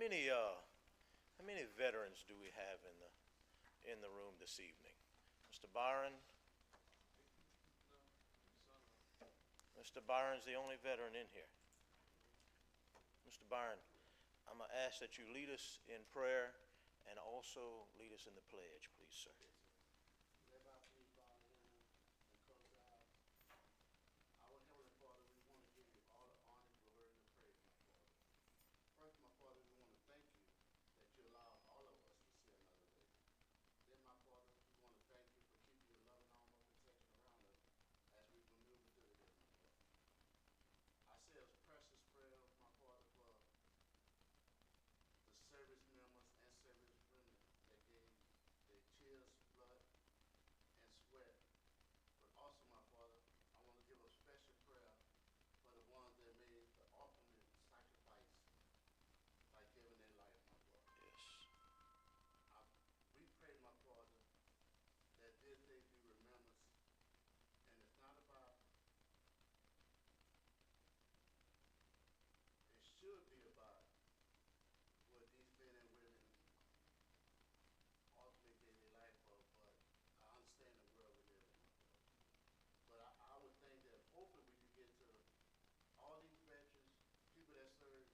how many veterans do we have in the room this evening? Mr. Byron? Mr. Byron's the only veteran in here. Mr. Byron, I'm going to ask that you lead us in prayer and also lead us in the pledge, please, sir. Our Heavenly Father, we want to give you all the honor, glory, and the praise, my Father. First, my Father, we want to thank you that you allow all of us to see another day. Then, my Father, we want to thank you for keeping your loving arm of protection around us as we maneuver through the day, my Father. I say a precious prayer, my Father, for the service members and service women that gave their tears, blood, and sweat. But also, my Father, I want to give a special prayer for the ones that made the ultimate sacrifice by giving their life, my Father. Yes. We pray, my Father, that this day be remembered, and it's not about, it should be about what these men and women ultimately gave their life for, but I understand the world we live in, my Father. But I would think that hopefully we could get to all these veterans, people that serve,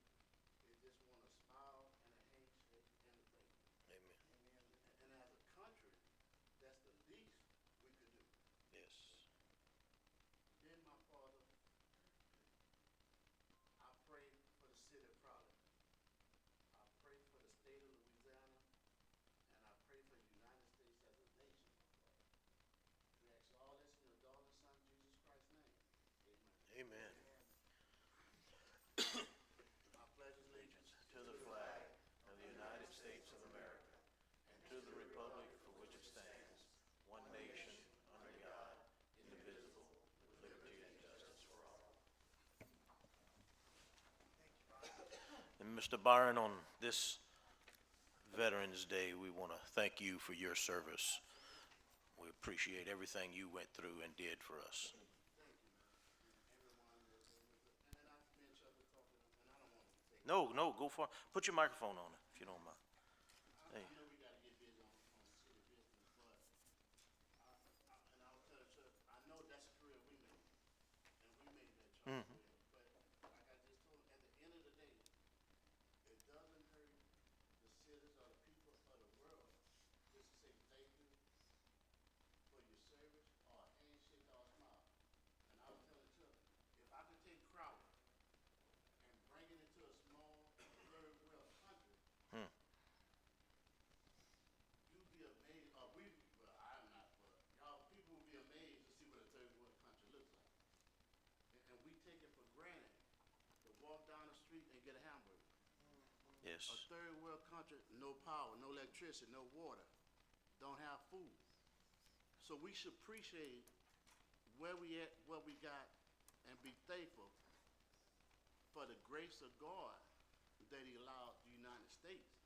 they just want a smile and a handshake and a thank you. Amen. And as a country, that's the least we could do. Yes. Then, my Father, I pray for the city of Providence. I pray for the state of Louisiana, and I pray for the United States as a nation, my Father. We ask all this in your daughter, son, Jesus Christ's name. Amen. Amen. I pledge allegiance To the flag of the United States of America and to the republic for which it stands, one nation, under God, indivisible, with liberty and justice for all. And Mr. Byron, on this Veterans Day, we want to thank you for your service. We appreciate everything you went through and did for us. No, go for it. Put your microphone on it, if you don't mind. Hey. I know we gotta get busy on city business, but and I'll tell the church, I know that's a career we made, and we made that choice. But like I just told, at the end of the day, it doesn't hurt the citizens or the people of the world just to say thank you for your service or a handshake or a smile. And I was telling the church, if I could take Crowder and bring it into a small third world country, you'd be amazed, or well, I'm not, but y'all, people would be amazed to see what a third world country looks like. And we take it for granted to walk down the street and get a hamburger. Yes. A third world country, no power, no electricity, no water, don't have food. So we should appreciate where we at, what we got, and be thankful for the grace of God that he allowed the United States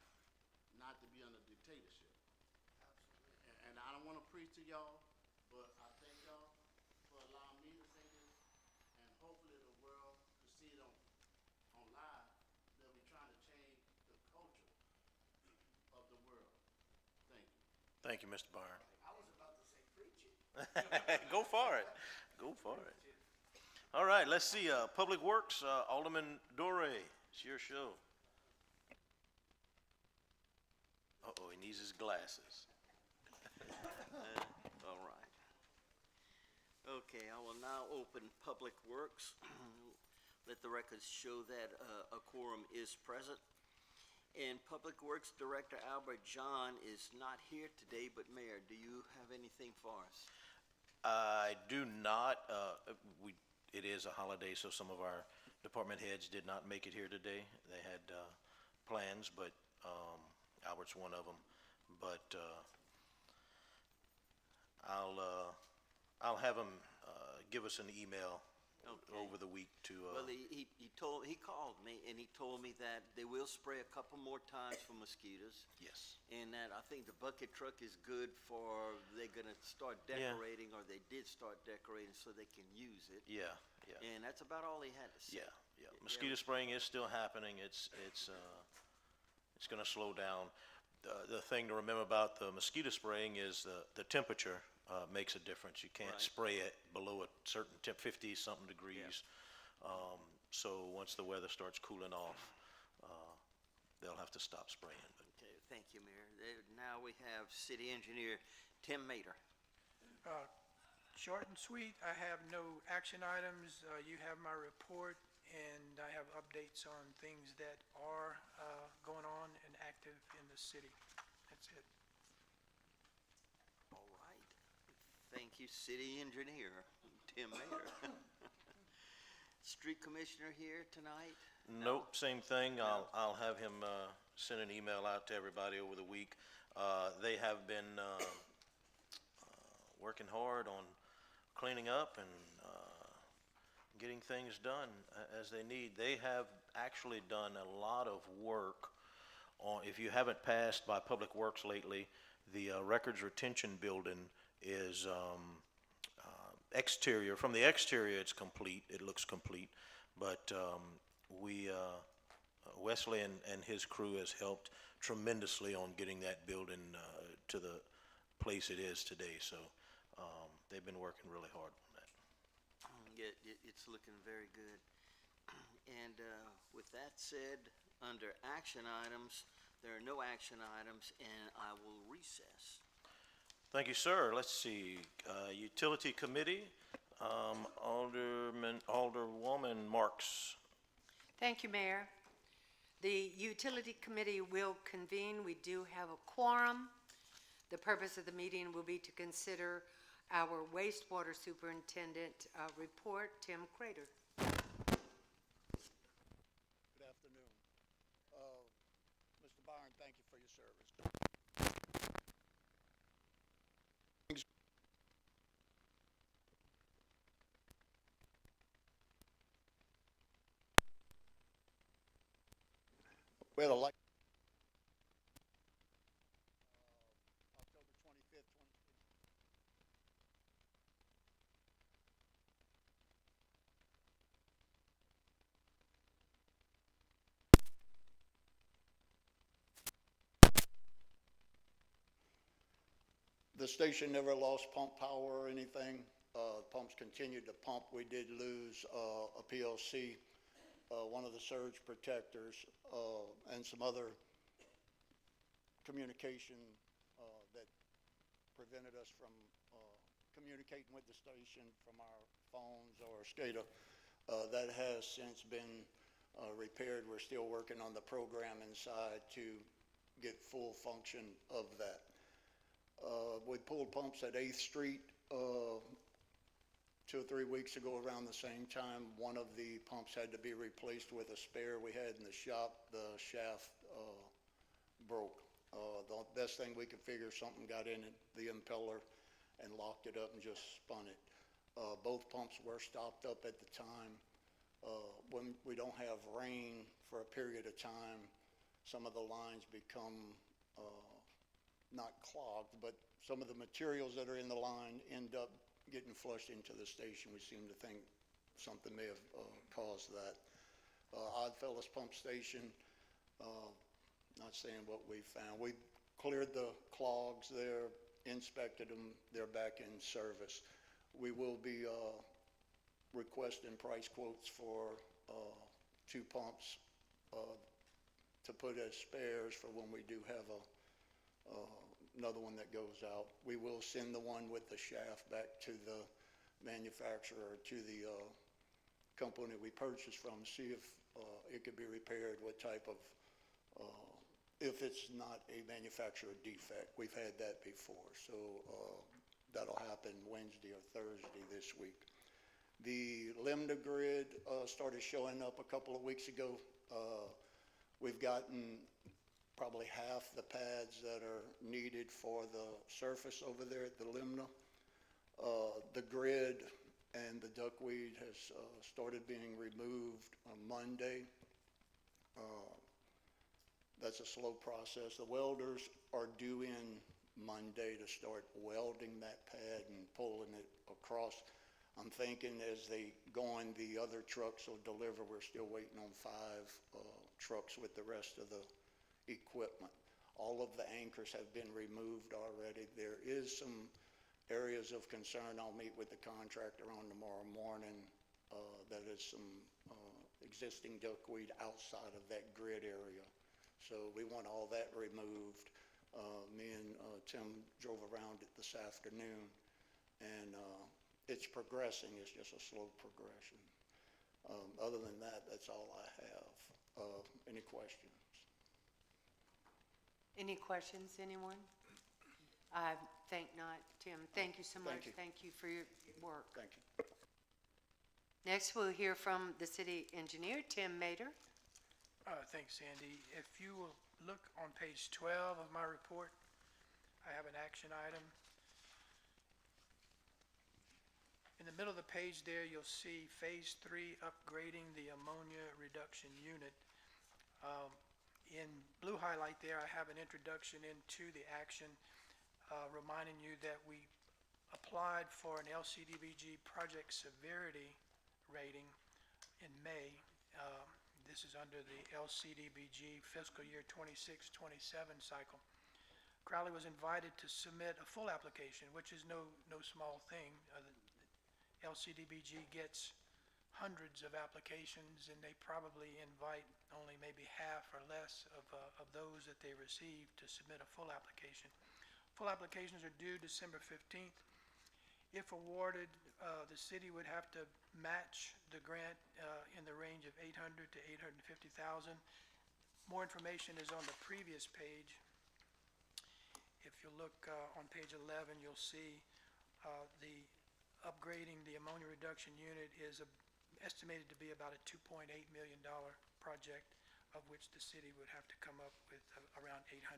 not to be under dictatorship. And I don't want to preach to y'all, but I thank y'all for allowing me to say this, and hopefully the world can see it on live that we're trying to change the culture of the world. Thank you. Thank you, Mr. Byron. I was about to say preaching. Go for it. Go for it. All right, let's see. Public Works, Alderman Dore, it's your show. Uh-oh, he needs his glasses. All right. Okay, I will now open Public Works. Let the records show that a quorum is present. And Public Works Director Albert John is not here today, but Mayor, do you have anything for us? I do not. It is a holiday, so some of our department heads did not make it here today. They had plans, but Albert's one of them. But I'll have him give us an email over the week to. Well, he called me and he told me that they will spray a couple more times for mosquitoes. Yes. And that I think the bucket truck is good for, they're gonna start decorating, or they did start decorating so they can use it. Yeah. And that's about all he had to say. Yeah. Mosquito spraying is still happening. It's It's gonna slow down. The thing to remember about the mosquito spraying is the temperature, makes a difference. You can't Right. spray it below a certain 50-something degrees. So once the weather starts cooling off, they'll have to stop spraying. But Okay, thank you, Mayor. Now we have City Engineer Tim Mater. Short and sweet, I have no action items. You have my report, and I have updates on things that are going on and active in the city. That's it. All right. Thank you, City Engineer Tim Mater. Street Commissioner here tonight? nope, same thing. I'll have him send an email out to everybody over the week. They have been working hard on cleaning up and getting things done as they need. They have actually done a lot of work on, if you haven't passed by Public Works lately, the records retention building is exterior. From the exterior, it's complete. It looks complete. But Wesley and his crew has helped tremendously on getting that building to the place it is today. So they've been working really hard on that. It's looking very good. And with that said, under action items, there are no action items, and I will recess. Thank you, sir. Let's see, Utility Committee, Alderwoman Marks. Thank you, Mayor. The Utility Committee will convene. We do have a quorum. The purpose of the meeting will be to consider our wastewater superintendent report. Tim Crater. Good afternoon. Mr. Byron, thank you for your service. We had a light. October 25th, 20. The station never lost pump power or anything. Pumps continued to pump. We did lose a PLC, one of the surge protectors, and some other communication that prevented us from communicating with the station from our phones or SCADA. That has since been repaired. We're still working on the program inside to get full function of that. We pulled pumps at 8th Street 2 or 3 weeks ago around the same time. One of the pumps had to be replaced with a spare we had in the shop. The shaft broke. The best thing we could figure, something got in it, the impeller, and locked it up and just spun it. Both pumps were stopped up at the time. When we don't have rain for a period of time, some of the lines become not clogged, but some of the materials that are in the line end up getting flushed into the station. We seem to think something may have caused that. Oddfellows Pump Station, not saying what we found. We cleared the clogs there, inspected them, they're back in service. We will be requesting price quotes for 2 pumps to put as spares for when we do have another one that goes out. We will send the one with the shaft back to the manufacturer, to the company we purchased from, see if it could be repaired, what type of, if it's not a manufacturer defect. We've had that before, so that'll happen Wednesday or Thursday this week. The lambda grid started showing up a couple of weeks ago. We've gotten probably half the pads that are needed for the surface over there at the Limna. The grid and the duckweed has started being removed on Monday. That's a slow process. The welders are due in Monday to start welding that pad and pulling it across. I'm thinking as they go on, the other trucks will deliver. We're still waiting on 5 trucks with the rest of the equipment. All of the anchors have been removed already. There is some areas of concern. I'll meet with the contractor on tomorrow morning. That is some existing duckweed outside of that grid area. So we want all that removed. Me and Tim drove around it this afternoon, and it's progressing. It's just a slow progression. Other than that, that's all I have. Any questions? Any questions, anyone? I think not. Tim, thank you so much. Thank you. Thank you for your work. Thank you. Next, we'll hear from the city engineer, Tim Mater. Thanks, Sandy. If you will look on page 12 of my report, I have an action item. In the middle of the page there, you'll see Phase 3 upgrading the ammonia reduction unit. In blue highlight there, I have an introduction into the action, reminding you that we applied for an LCDBG project severity rating in May. This is under the LCDBG fiscal year 26-27 cycle. Crowley was invited to submit a full application, which is no small thing. LCDBG gets hundreds of applications, and they probably invite only maybe half or less of those that they receive to submit a full application. Full applications are due December 15th. If awarded, the city would have to match the grant in the range of $800,000 to $850,000. More information is on the previous page. If you look on page 11, you'll see the upgrading the ammonia reduction unit is estimated to be about a $2.8 million project, of which the city would have to come up with around $850,000.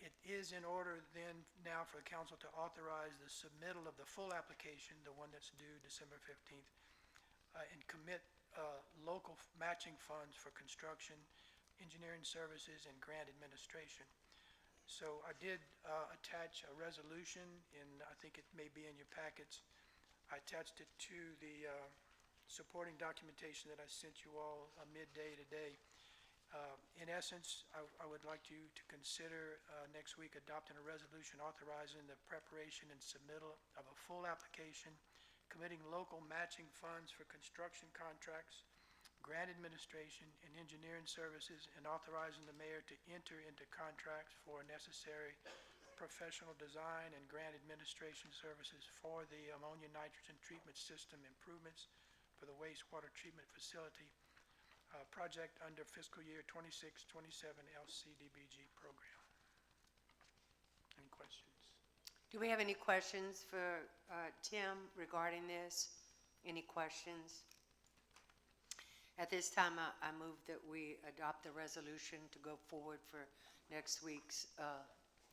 It is in order then now for the council to authorize the submittal of the full application, the one that's due December 15th, and commit local matching funds for construction, engineering services, and grant administration. So I did attach a resolution, and I think it may be in your packets. I attached it to the supporting documentation that I sent you all midday today. In essence, I would like you to consider next week adopting a resolution authorizing the preparation and submittal of a full application, committing local matching funds for construction contracts, grant administration, and engineering services, and authorizing the mayor to enter into contracts for necessary professional design and grant administration services for the ammonia nitrogen treatment system improvements for the wastewater treatment facility project under fiscal year 26-27 LCDBG program. Any questions? Do we have any questions for Tim regarding this? Any questions? At this time, I move that we adopt the resolution to go forward for next week's,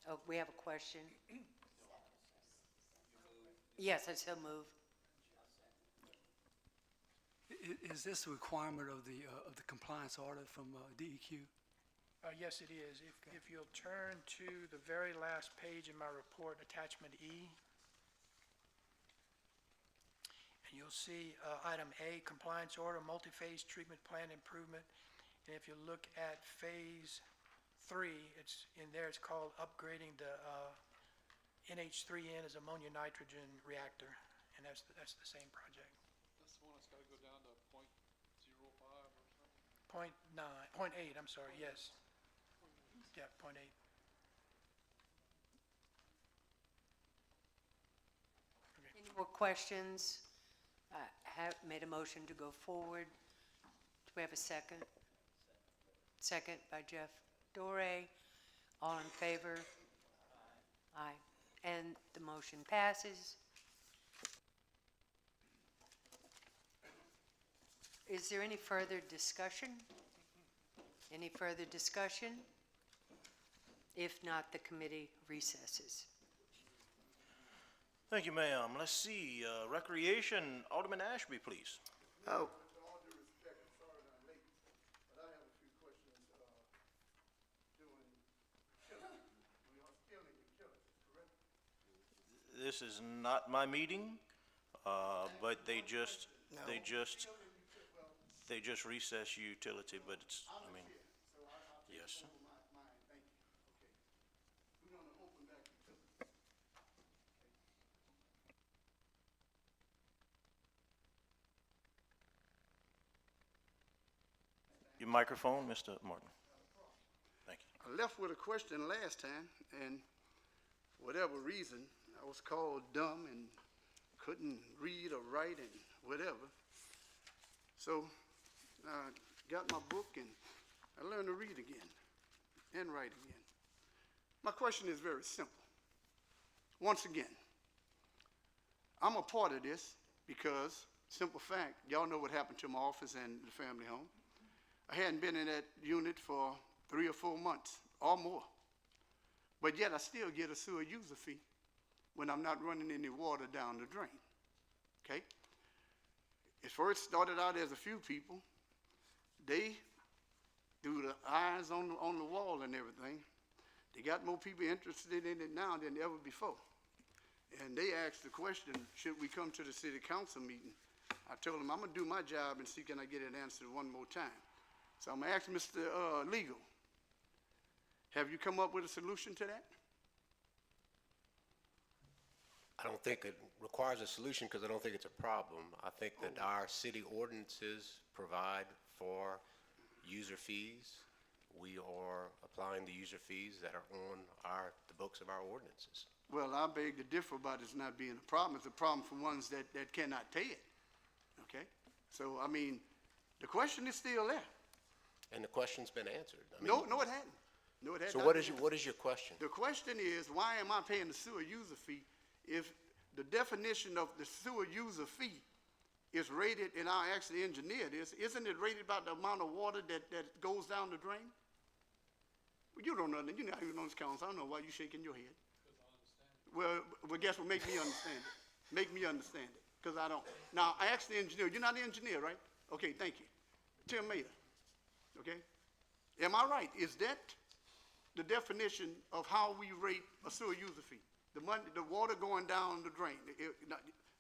oh, we have a question? Yes, I so move. Is this a requirement of the compliance order from DEQ? Yes, it is. If you'll turn to the very last page in my report, attachment E, and you'll see item A, compliance order, multi-phase treatment plan improvement. And if you look at phase 3, it's in there, it's called upgrading the NH3N as ammonia nitrogen reactor, and that's the same project. That's the one that's gotta go down to .05 or something? 0.8, I'm sorry, yes. Yeah, 0.8. Any more questions? I have made a motion to go forward. Do we have a second? Second by Jeff Doré. All in favor? Aye. And the motion passes. Is there any further discussion? Any further discussion? If not, the committee recesses. Thank you, ma'am. Let's see, Recreation, Alderman Ashby, please. Oh, With all due respect, I'm sorry that I'm late, but I have a few questions, doing utilities. We are still in utilities, correct? This is not my meeting, but they just recessed utility, but it's, I mean, Yes. Mine, thank you. Okay. We're gonna open back utilities. Your microphone, Mr. Martin. Thank you. I left with a question last time, and for whatever reason, I was called dumb and couldn't read or write and whatever. So I got my book and I learned to read again and write again. My question is very simple. Once again, I'm a part of this because, simple fact, y'all know what happened to my office and the family home. I hadn't been in that unit for 3 or 4 months or more. But yet I still get a sewer user fee when I'm not running any water down the drain, okay? It first started out as a few people. They threw the eyes on the wall and everything. They got more people interested in it now than ever before. And they asked the question, should we come to the city council meeting? I told them I'm gonna do my job and see can I get it answered one more time. So I'm gonna ask Mr. Legal, have you come up with a solution to that? I don't think it requires a solution because I don't think it's a problem. I think that our city ordinances provide for user fees. We are applying the user fees that are on the books of our ordinances. Well, I beg to differ about it not being a problem. It's a problem for ones that cannot pay it, okay? So, I mean, the question is still there. And the question's been answered. I mean, No, it hadn't. No, it had So not what been is your question? The question is, why am I paying the sewer user fee if the definition of the sewer user fee is rated, and I actually engineered this, isn't it rated by the amount of water that goes down the drain? Well, you don't know nothing. You're not even on this council. I don't know why you're shaking your head. Well, guess what? Make me understand it. Make me understand it, because I don't. Now, I asked the engineer. You're not the engineer, right? Okay, thank you. Tim Mayer, okay? Am I right? Is that the definition of how we rate a sewer user fee? The money, the water going down the drain.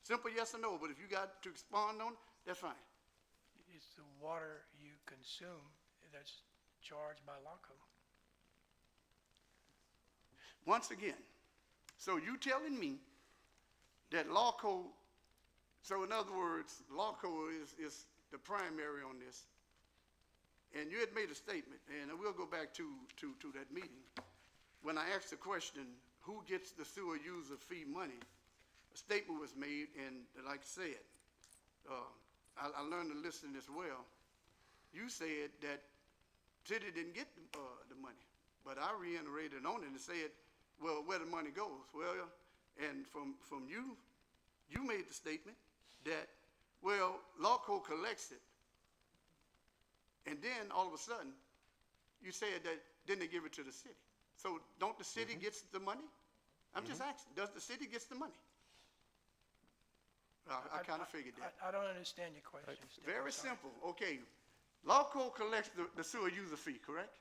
Simple yes or no, but if you got to expand on it, that's fine. It's the water you consume that's charged by LACO. Once again, so you telling me that LACO, so in other words, LACO is the primary on this, and you had made a statement, and we'll go back to that meeting. When I asked the question, who gets the sewer user fee money, a statement was made, and like I said, I learned to listen as well. You said that city didn't get the money, but I reiterated on it and said, well, where the money goes. Well, and from you made the statement that, well, LACO collects it. And then all of a sudden, you said that then they give it to the city. So don't the city gets the money? I'm just asking, does the city gets the money? I kind of figured that. I don't understand your question. Steve. Very I'm sorry. simple. Okay, LACO collects the sewer user fee, correct?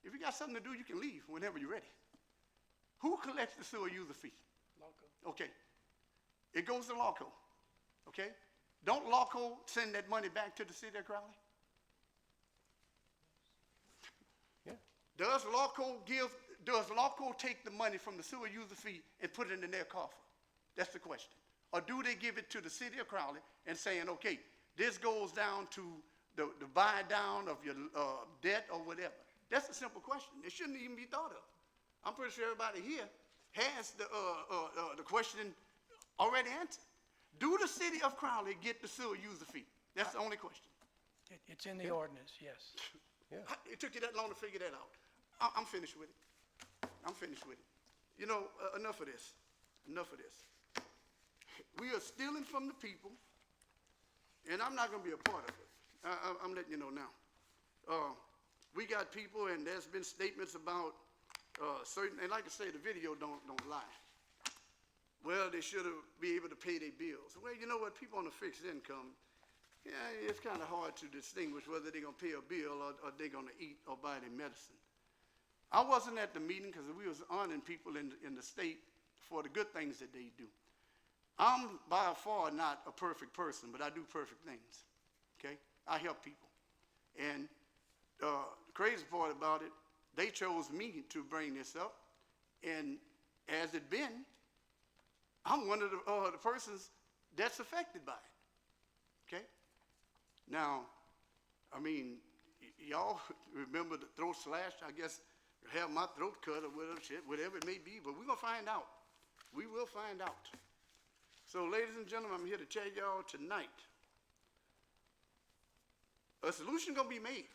If you got something to do, you can leave whenever you're ready. Who collects the sewer user fee? LACO. Okay, it goes to LACO, okay? Don't LACO send that money back to the city of Crowley? Yeah. Does LACO take the money from the sewer user fee and put it in their coffer? That's the question. Or do they give it to the city of Crowley and saying, okay, this goes down to the buy down of your debt or whatever? That's a simple question. It shouldn't even be thought of. I'm pretty sure everybody here has the question already answered. Do the city of Crowley get the sewer user fee? That's the only question. It's in the ordinance, yes. It took you that long to figure that out. I'm finished with it. I'm finished with it. You know, enough of this. Enough of this. We are stealing from the people, and I'm not going to be a part of it. I'm letting you know now. We got people, and there's been statements about certain, and like I say, the video don't lie. Well, they should be able to pay their bills. Well, you know what? People on a fixed income, yeah, it's kind of hard to distinguish whether they're going to pay a bill or they're going to eat or buy their medicine. I wasn't at the meeting because we was honoring people in the state for the good things that they do. I'm by far not a perfect person, but I do perfect things, okay? I help people. And The crazy part about it, they chose me to bring this up, and as it been, I'm one of the persons that's affected by it. Okay? Now, I mean, y'all remember the throat slash? I guess have my throat cut or whatever shit, whatever it may be, but we're gonna find out. We will find out. So, ladies and gentlemen, I'm here to tell y'all tonight, a solution gonna be made.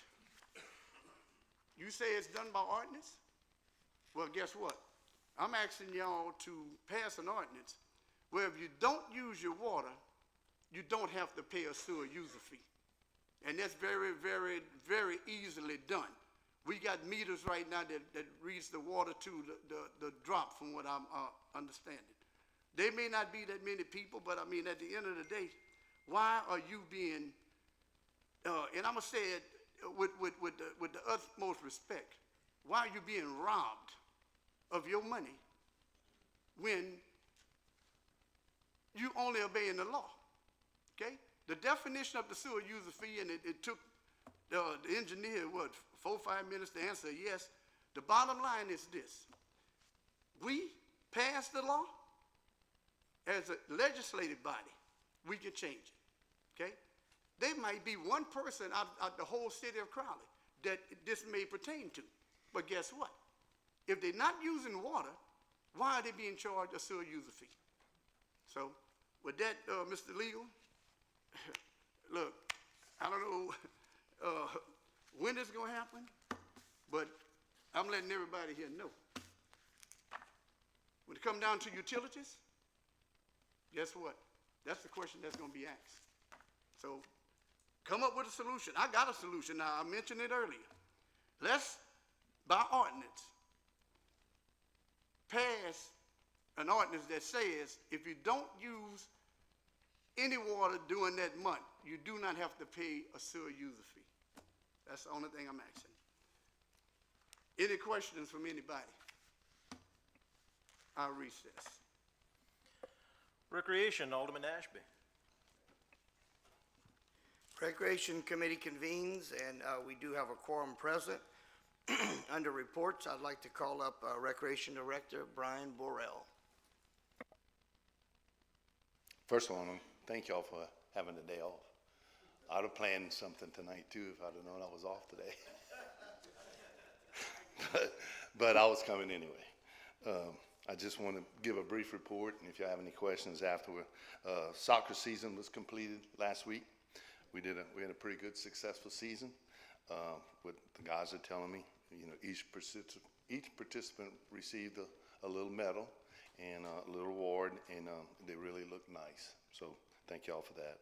You say it's done by ordinance? Well, guess what? I'm asking y'all to pass an ordinance where if you don't use your water, you don't have to pay a sewer user fee. And that's very, very, very easily done. We got meters right now that reads the water to the drop from what I'm understanding. There may not be that many people, but I mean, at the end of the day, why are you being, and I'm gonna say it with the utmost respect, why are you being robbed of your money when you only obeying the law? Okay? The definition of the sewer user fee, and it took the engineer, 4 or 5 minutes to answer yes. The bottom line is this. We pass the law as a legislative body. We can change it. Okay? There might be one person out the whole city of Crowley that this may pertain to. But guess what? If they're not using water, why are they being charged a sewer user fee? So, with that, Mr. Legal, look, I don't know when it's going to happen, but I'm letting everybody here know. When it comes down to utilities, guess what? That's the question that's going to be asked. So, come up with a solution. I got a solution now. I mentioned it earlier. Let's, by ordinance, pass an ordinance that says if you don't use any water during that month, you do not have to pay a sewer user fee. That's the only thing I'm asking. Any questions from anybody? I'll recess. Recreation, Alderman Ashby. Recreation Committee convenes, and we do have a quorum present. Under reports, I'd like to call up Recreation Director Brian Borrell. First of all, thank y'all for having the day off. I'd have planned something tonight too if I'd have known I was off today. but I was coming anyway. I just want to give a brief report, and if you have any questions afterward. Soccer season was completed last week. We had a pretty good, successful season. What the guys are telling me, you know, each participant received a little medal and a little award, and they really looked nice. So thank y'all for that.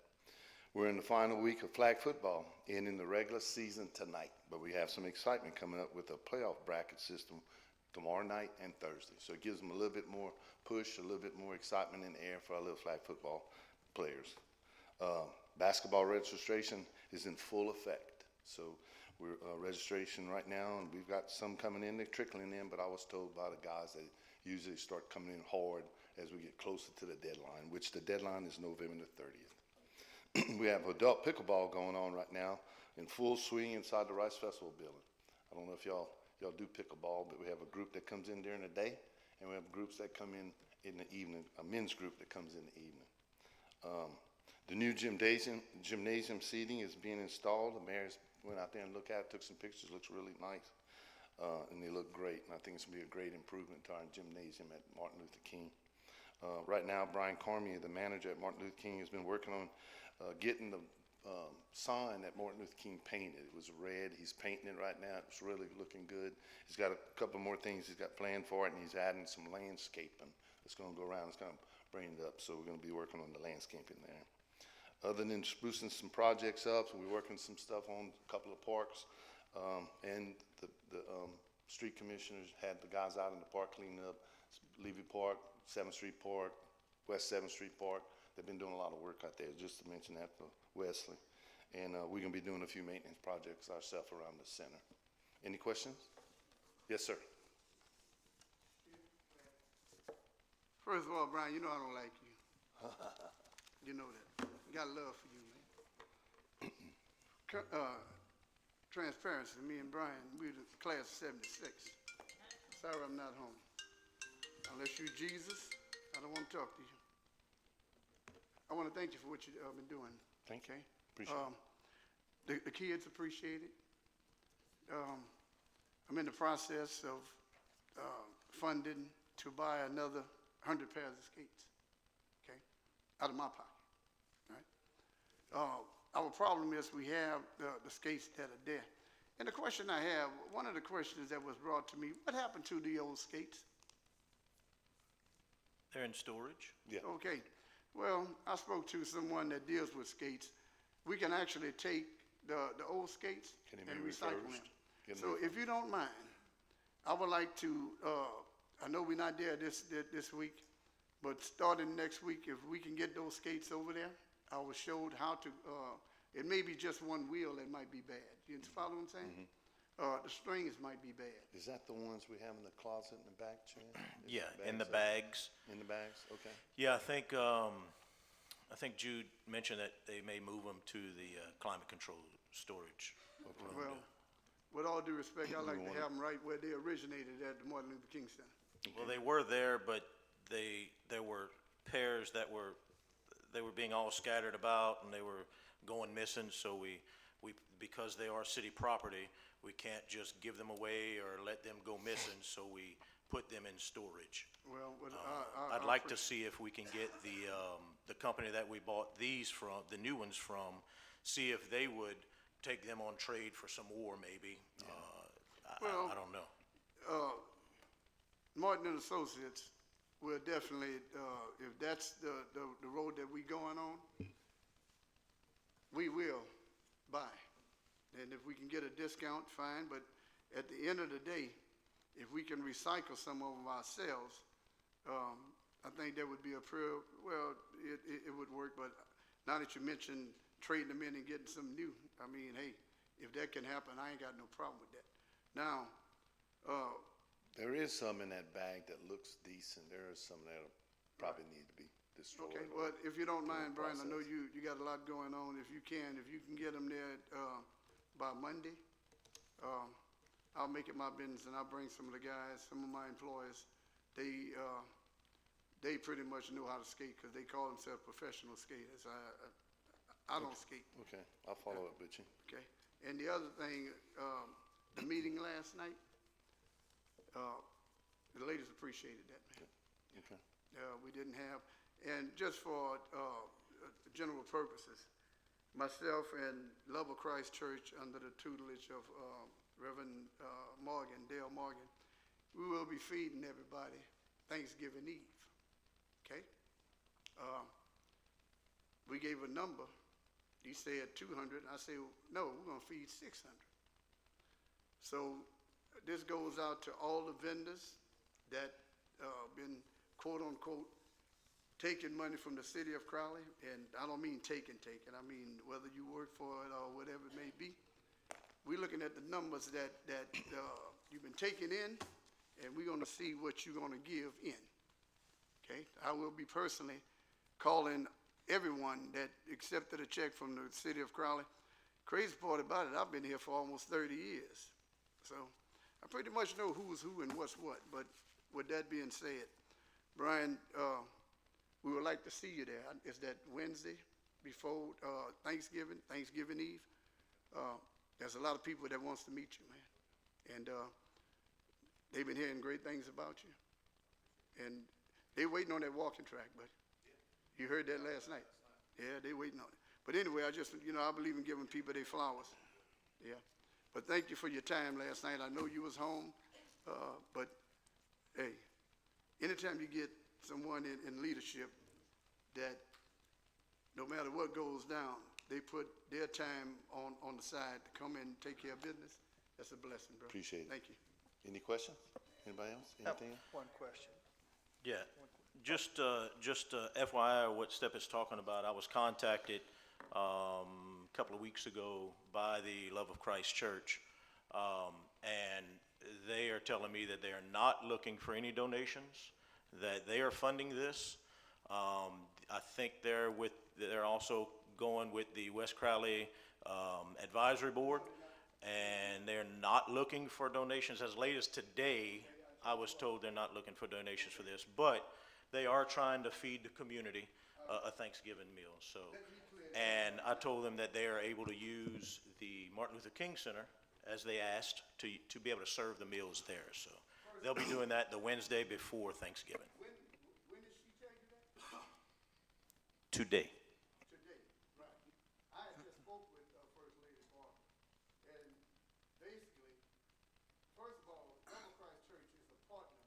We're in the final week of flag football, ending the regular season tonight, but we have some excitement coming up with a playoff bracket system tomorrow night and Thursday. So it gives them a little bit more push, a little bit more excitement in the air for our little flag football players. Basketball registration is in full effect. So we're registration right now, and we've got some coming in, they're trickling in, but I was told by the guys that usually start coming in hard as we get closer to the deadline, which the deadline is November the 30th. We have adult pickleball going on right now in full swing inside the Rice Festival building. I don't know if y'all do pickleball, but we have a group that comes in during the day, and we have groups that come in the evening, a men's group that comes in the evening. The new gymnasium seating is being installed. The mayor went out there and looked at it, took some pictures, looks really nice, and they look great, and I think it's going to be a great improvement to our gymnasium at Martin Luther King. Right now, Brian Cormier, the manager at Martin Luther King, has been working on getting the sign that Martin Luther King painted. It was red. He's painting it right now. It's really looking good. He's got a couple more things he's got planned for it, and he's adding some landscaping that's going to go around. It's going to bring it up, so we're going to be working on the landscaping there. Other than sprucing some projects up, so we're working some stuff on a couple of parks, and the street commissioners had the guys out in the park cleaning up Levy Park, 7th Street Park, West 7th Street Park. They've been doing a lot of work out there, just to mention that for Wesley. And we're going to be doing a few maintenance projects ourselves around the center. Any questions? Yes, sir. First of all, Brian, you know I don't like you. You know that. I got love for you, man. transparency, me and Brian, we the class of 76. Sorry I'm not home. Unless you Jesus, I don't want to talk to you. I want to thank you for what you've been doing. Thank you. Okay? Appreciate it. The kids appreciate it. I'm in the process of funding to buy another 100 pairs of skates, okay, out of my pocket, right? Our problem is we have the skates that are there. And the question I have, one of the questions that was brought to me, what happened to the old skates? They're in storage. Yeah. Okay, well, I spoke to someone that deals with skates. We can actually take the old skates Can they and be recycle refurbished? them. So if you don't mind, I would like to, I know we're not there this week, but starting next week, if we can get those skates over there, I was showed how to, it may be just one wheel that might be bad. You follow what I'm saying? The strings might be bad. Is that the ones we have in the closet in the back, Chan? Is Yeah, the in the bags bags. In the bags, okay. Yeah, I think Jude mentioned that they may move them to the climate control storage room. Well, with all due respect, I like to have them right where they originated at the Martin Luther King Center. Well, they were there, but there were pairs that were being all scattered about and they were going missing, so we because they are city property, we can't just give them away or let them go missing, so we put them in storage. Well, I'd like to see if we can get the company that we bought these from, the new ones from, see if they would take them on trade for some more, maybe. I don't know. Martin and Associates will definitely, if that's the road that we going on, we will buy. And if we can get a discount, fine, but at the end of the day, if we can recycle some of them ourselves, I think that would be it would work, but now that you mentioned trading them in and getting some new, I mean, hey, if that can happen, I ain't got no problem with that. Now, There is some in that bag that looks decent. There is some that'll probably need to be destroyed. okay, well, if you don't mind, Through the Brian, I know process. you got a lot going on. If you can get them there by Monday, I'll make it my business and I'll bring some of the guys, some of my employees. They pretty much know how to skate because they call themselves professional skaters. I don't skate, Okay, I'll follow up with you. okay? And the other thing, the meeting last night, the ladies appreciated that, man. Okay. We didn't have, and just for general purposes, myself and Love of Christ Church, under the tutelage of Reverend Dale Morgan, we will be feeding everybody Thanksgiving Eve, okay? We gave a number. He said 200. I said, no, we're going to feed 600. So this goes out to all the vendors that been quote-unquote taking money from the city of Crowley, and I don't mean taking. I mean whether you work for it or whatever it may be. We're looking at the numbers that you've been taking in, and we're going to see what you're going to give in, okay? I will be personally calling everyone that accepted a check from the city of Crowley. Crazy part about it, I've been here for almost 30 years. So I pretty much know who's who and what's what. But with that being said, Brian, we would like to see you there. Is that Wednesday before Thanksgiving Eve? There's a lot of people that wants to meet you, man. And they've been hearing great things about you. And they waiting on that walking track, buddy. You heard that last night? Yeah, they waiting on it. But anyway, I believe in giving people their flowers. Yeah. But thank you for your time last night. I know you was home, but hey, anytime you get someone in leadership that no matter what goes down, they put their time on the side to come in and take care of business, that's a blessing, bro. Appreciate it. Thank you. Any questions? Anybody else? Anything? One question. Yeah, just FYI, what Step is talking about, I was contacted a couple of weeks ago by the Love of Christ Church, and they are telling me that they are not looking for any donations, that they are funding this. I think they're also going with the West Crowley Advisory Board, and they're not looking for donations. As late as today, I was told they're not looking for donations for this, but they are trying to feed the community a Thanksgiving meal, so. And I told them that they are able to use the Martin Luther King Center, as they asked, to be able to serve the meals there, so. They'll be doing that the Wednesday before Thanksgiving. When did she tell you that? Today. Today, right. I had just spoke with First Lady Barton, and basically, first of all, Double Christ Church is a partner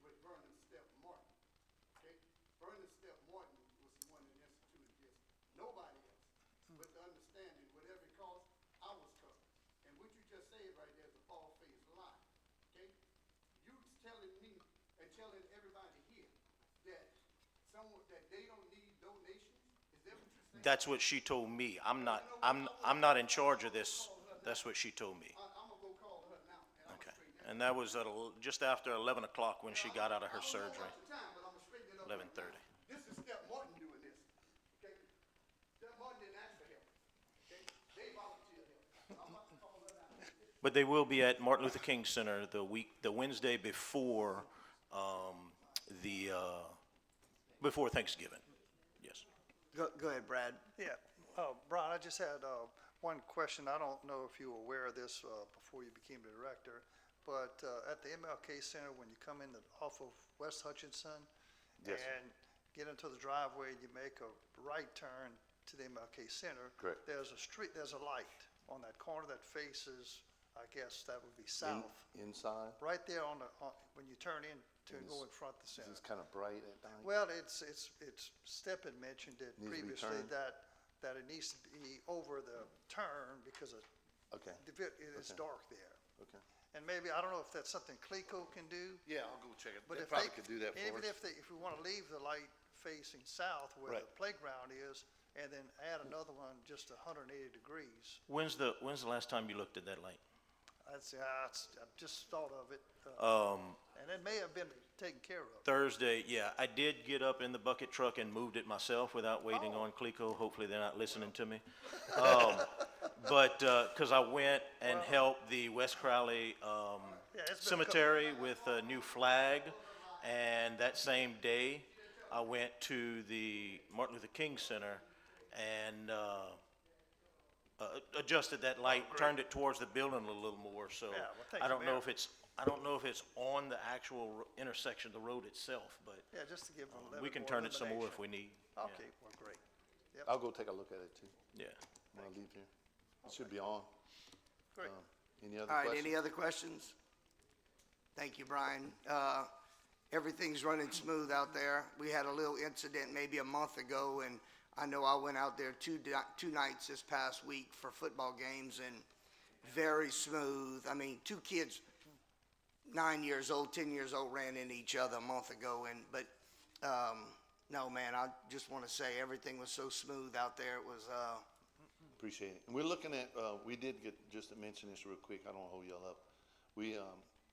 with Vernon Step Martin, okay? Vernon Step Martin was the one that instituted this, nobody else. With the understanding, whatever it costs, I was covered. And what you just said right there is a bald-faced lie, okay? You telling me and telling everybody here that that they don't need donations? Is that what you're saying? That's what she told me. I'm not in charge of this. That's what she told me. I'm gonna go call her now, and I'm Okay. gonna straighten that. And that was at just after 11 o'clock when she got out of her I don't surgery. know about the time, but I'm gonna straighten it up. right 11:30. now. This is Step Martin doing this, okay? Step Martin didn't ask for help, okay? They volunteered help. I'm about to call her now. But they will be at Martin Luther King Center the Wednesday before, before Thanksgiving. Yes. Go ahead, Brad. Yeah, Brian, I just had one question. I don't know if you were aware of this before you became the director, but at the MLK Center, when you come in off of West Hutchinson Yes, sir. and get into the driveway, you make a right turn to the MLK Center. Correct. There's a light on that corner that faces, I guess that would be south. Inside, Right there when you turn in to And go it's- in front of the is center. this kind of bright at night? Well, Step had mentioned it Needs to be previously turned? that it needs to be over the turn because Okay, it is Okay. dark there. okay. And maybe, I don't know if that's something CLECO can do, Yeah, I'll go check it. but They if probably could do that for even us. if we want to leave the light facing south where the Right. playground is, and then add another one just 180 degrees, When's the last time you looked at that light? I just thought of it. And it may have been taken care of. Thursday, yeah. I did get up in the bucket truck and moved it myself without waiting on CLECO. Hopefully they're not listening to me. But, cause I went and helped the West Crowley, Yeah, it's been a couple- cemetery with a new flag. And that same day, I went to the Martin Luther King Center and, adjusted that light, turned it towards the building a little more, so. Yeah, well, thank I you, don't know Mayor. if it's on the actual intersection of the road itself, but Yeah, just to give them a little we can more turn it some more if illumination. we need. Yeah. Okay, well, great. I'll go take a look at it too, Yeah. when I leave here. It should be on. Great. Any other All right, questions? any other questions? Thank you, Brian. Everything's running smooth out there. We had a little incident maybe a month ago, and I know I went out there two nights this past week for football games, and very smooth. I mean, two kids, 9 years old, 10 years old, ran into each other a month ago, but no, man, I just want to say everything was so smooth out there. It was, Appreciate it. And we're looking at, we did get, just to mention this real quick, I don't want to hold y'all up. We,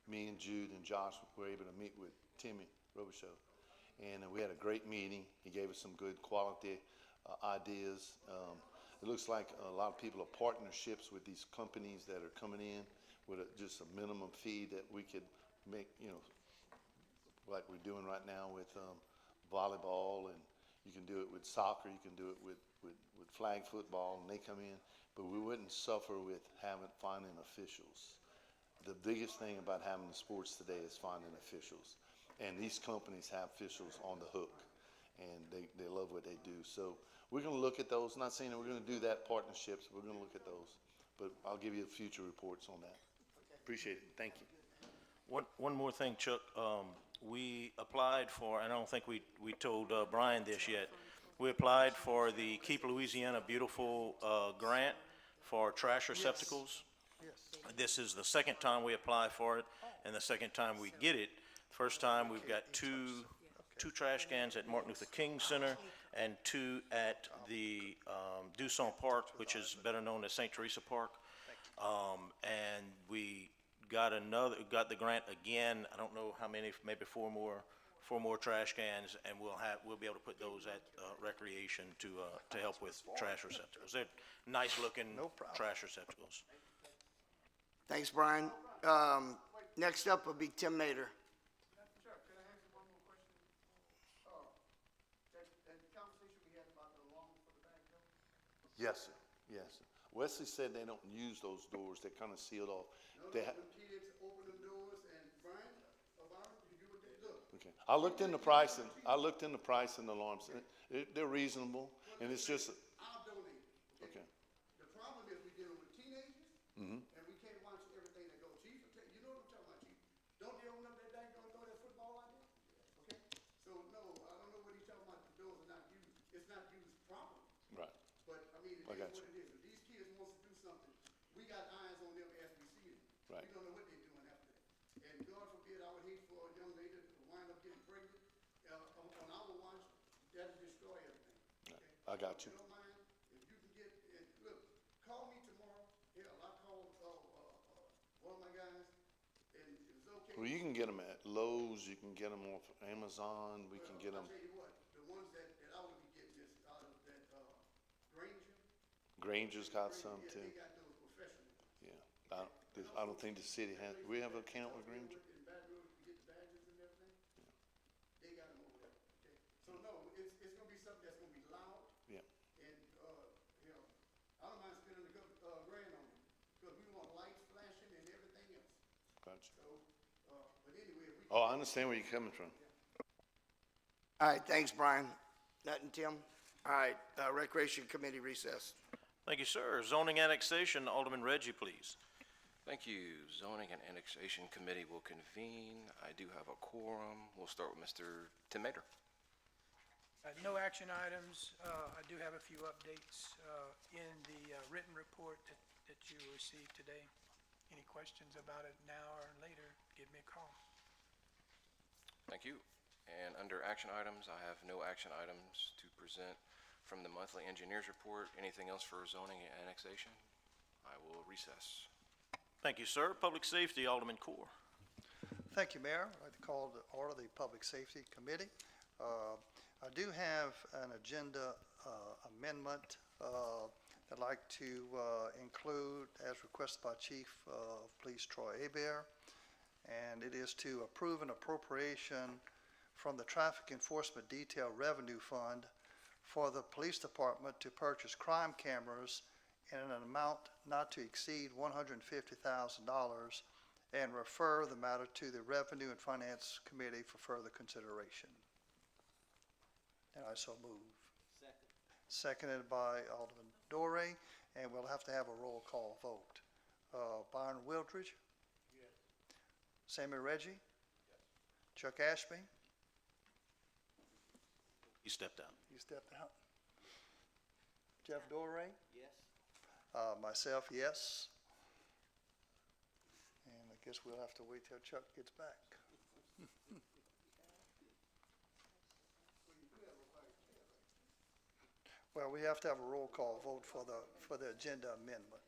me and Jude and Josh were able to meet with Timmy Robichaud. And we had a great meeting. He gave us some good quality ideas. It looks like a lot of people are partnerships with these companies that are coming in with just a minimum fee that we could make, like we're doing right now with volleyball, and you can do it with soccer, you can do it with flag football, and they come in, but we wouldn't suffer with finding officials. The biggest thing about having the sports today is finding officials, and these companies have officials on the hook, and they love what they do. So we're going to look at those. Not saying that we're going to do that partnerships, we're going to look at those, but I'll give you future reports on that. Appreciate it. Thank you. One more thing, Chuck. We applied for, and I don't think we told Brian this yet. We applied for the Keep Louisiana Beautiful grant for trash receptacles. This is the second time we apply for it, and the second time we get it. First time, we've got two trash cans at Martin Luther King Center and two at the Dusson Park, which is better known as St. Teresa Park. And we got the grant again. I don't know how many, maybe four more trash cans, and we'll be able to put those at recreation to help with trash receptacles. They're nice looking No problem. trash receptacles. Thanks, Brian. Next up will be Tim Mater. Sure, can I ask you one more question? That conversation we had about the alarm for the back door? Yes, sir. Yes, sir. Wesley said they don't use those doors. They're kind of sealed off. No, They no, ha- the kids open them doors and Brian, you do what they look. Okay. I looked in the price and the alarms. They're reasonable, and it's just, I'll donate. okay. The problem is we're dealing with teenagers, and we can't watch everything that goes. Chief, you know what I'm talking about, Chief? Don't they open up that back door and throw that football out there? Okay? So, no, I don't know what he's talking about, the doors are not used. It's not used properly. Right. But, I mean, it I is got what you. it is. If these kids wants to do something, we got eyes on them as we see them. Right. We don't know what they're doing after that. And God forbid, I would hate for a young lady to wind up getting pregnant, on our watch, that'll destroy everything. Okay? I got you. If you don't mind, if you can get, and look, call me tomorrow. Hell, I called, one of my guys, and it was okay. Well, you can get them at Lowe's, you can get them off Amazon, we can get them. I'll tell you what, the ones that I would be getting is out of that, Granger. Granger's got some Yeah, too. they got those professional ones. Yeah. I don't think the city has, we have an account with Granger? In Baton Rouge, we get the badges and everything. They got them over there, okay? So no, it's gonna be something that's gonna be loud. Yeah. And, you know, I don't mind spending a good, grand on it, because we want lights flashing and everything else. Gotcha. So, but anyway, if we. Oh, I understand where you're coming from. All right, thanks, Brian. Nothing, Tim? All right, Recreation Committee recess. Thank you, sir. Zoning annexation, Alderman Reggie, please. Thank you. Zoning and Annexation Committee will convene. I do have a quorum. We'll start with Mr. Tim Mater. No action items. I do have a few updates in the written report that you received today. Any questions about it now or later, give me a call. Thank you. And under action items, I have no action items to present from the monthly engineers report. Anything else for zoning and annexation? I will recess. Thank you, sir. Public safety, Alderman Core. Thank you, Mayor. I'd like to call to order the Public Safety Committee. I do have an agenda amendment I'd like to include as requested by Chief of Police Troy Hebert, and it is to approve an appropriation from the Traffic Enforcement Detail Revenue Fund for the Police Department to purchase crime cameras in an amount not to exceed $150,000 and refer the matter to the Revenue and Finance Committee for further consideration. And I so move. Seconded by Alderman Dorey, and we'll have to have a roll call vote. Byron Wildridge? Yes. Sammy Reggie? Yes. Chuck Ashby? He stepped out. You stepped out. Jeff Dorey? Yes. Myself, yes. And I guess we'll have to wait till Chuck gets back. Well, we have to have a roll call vote for the agenda amendment.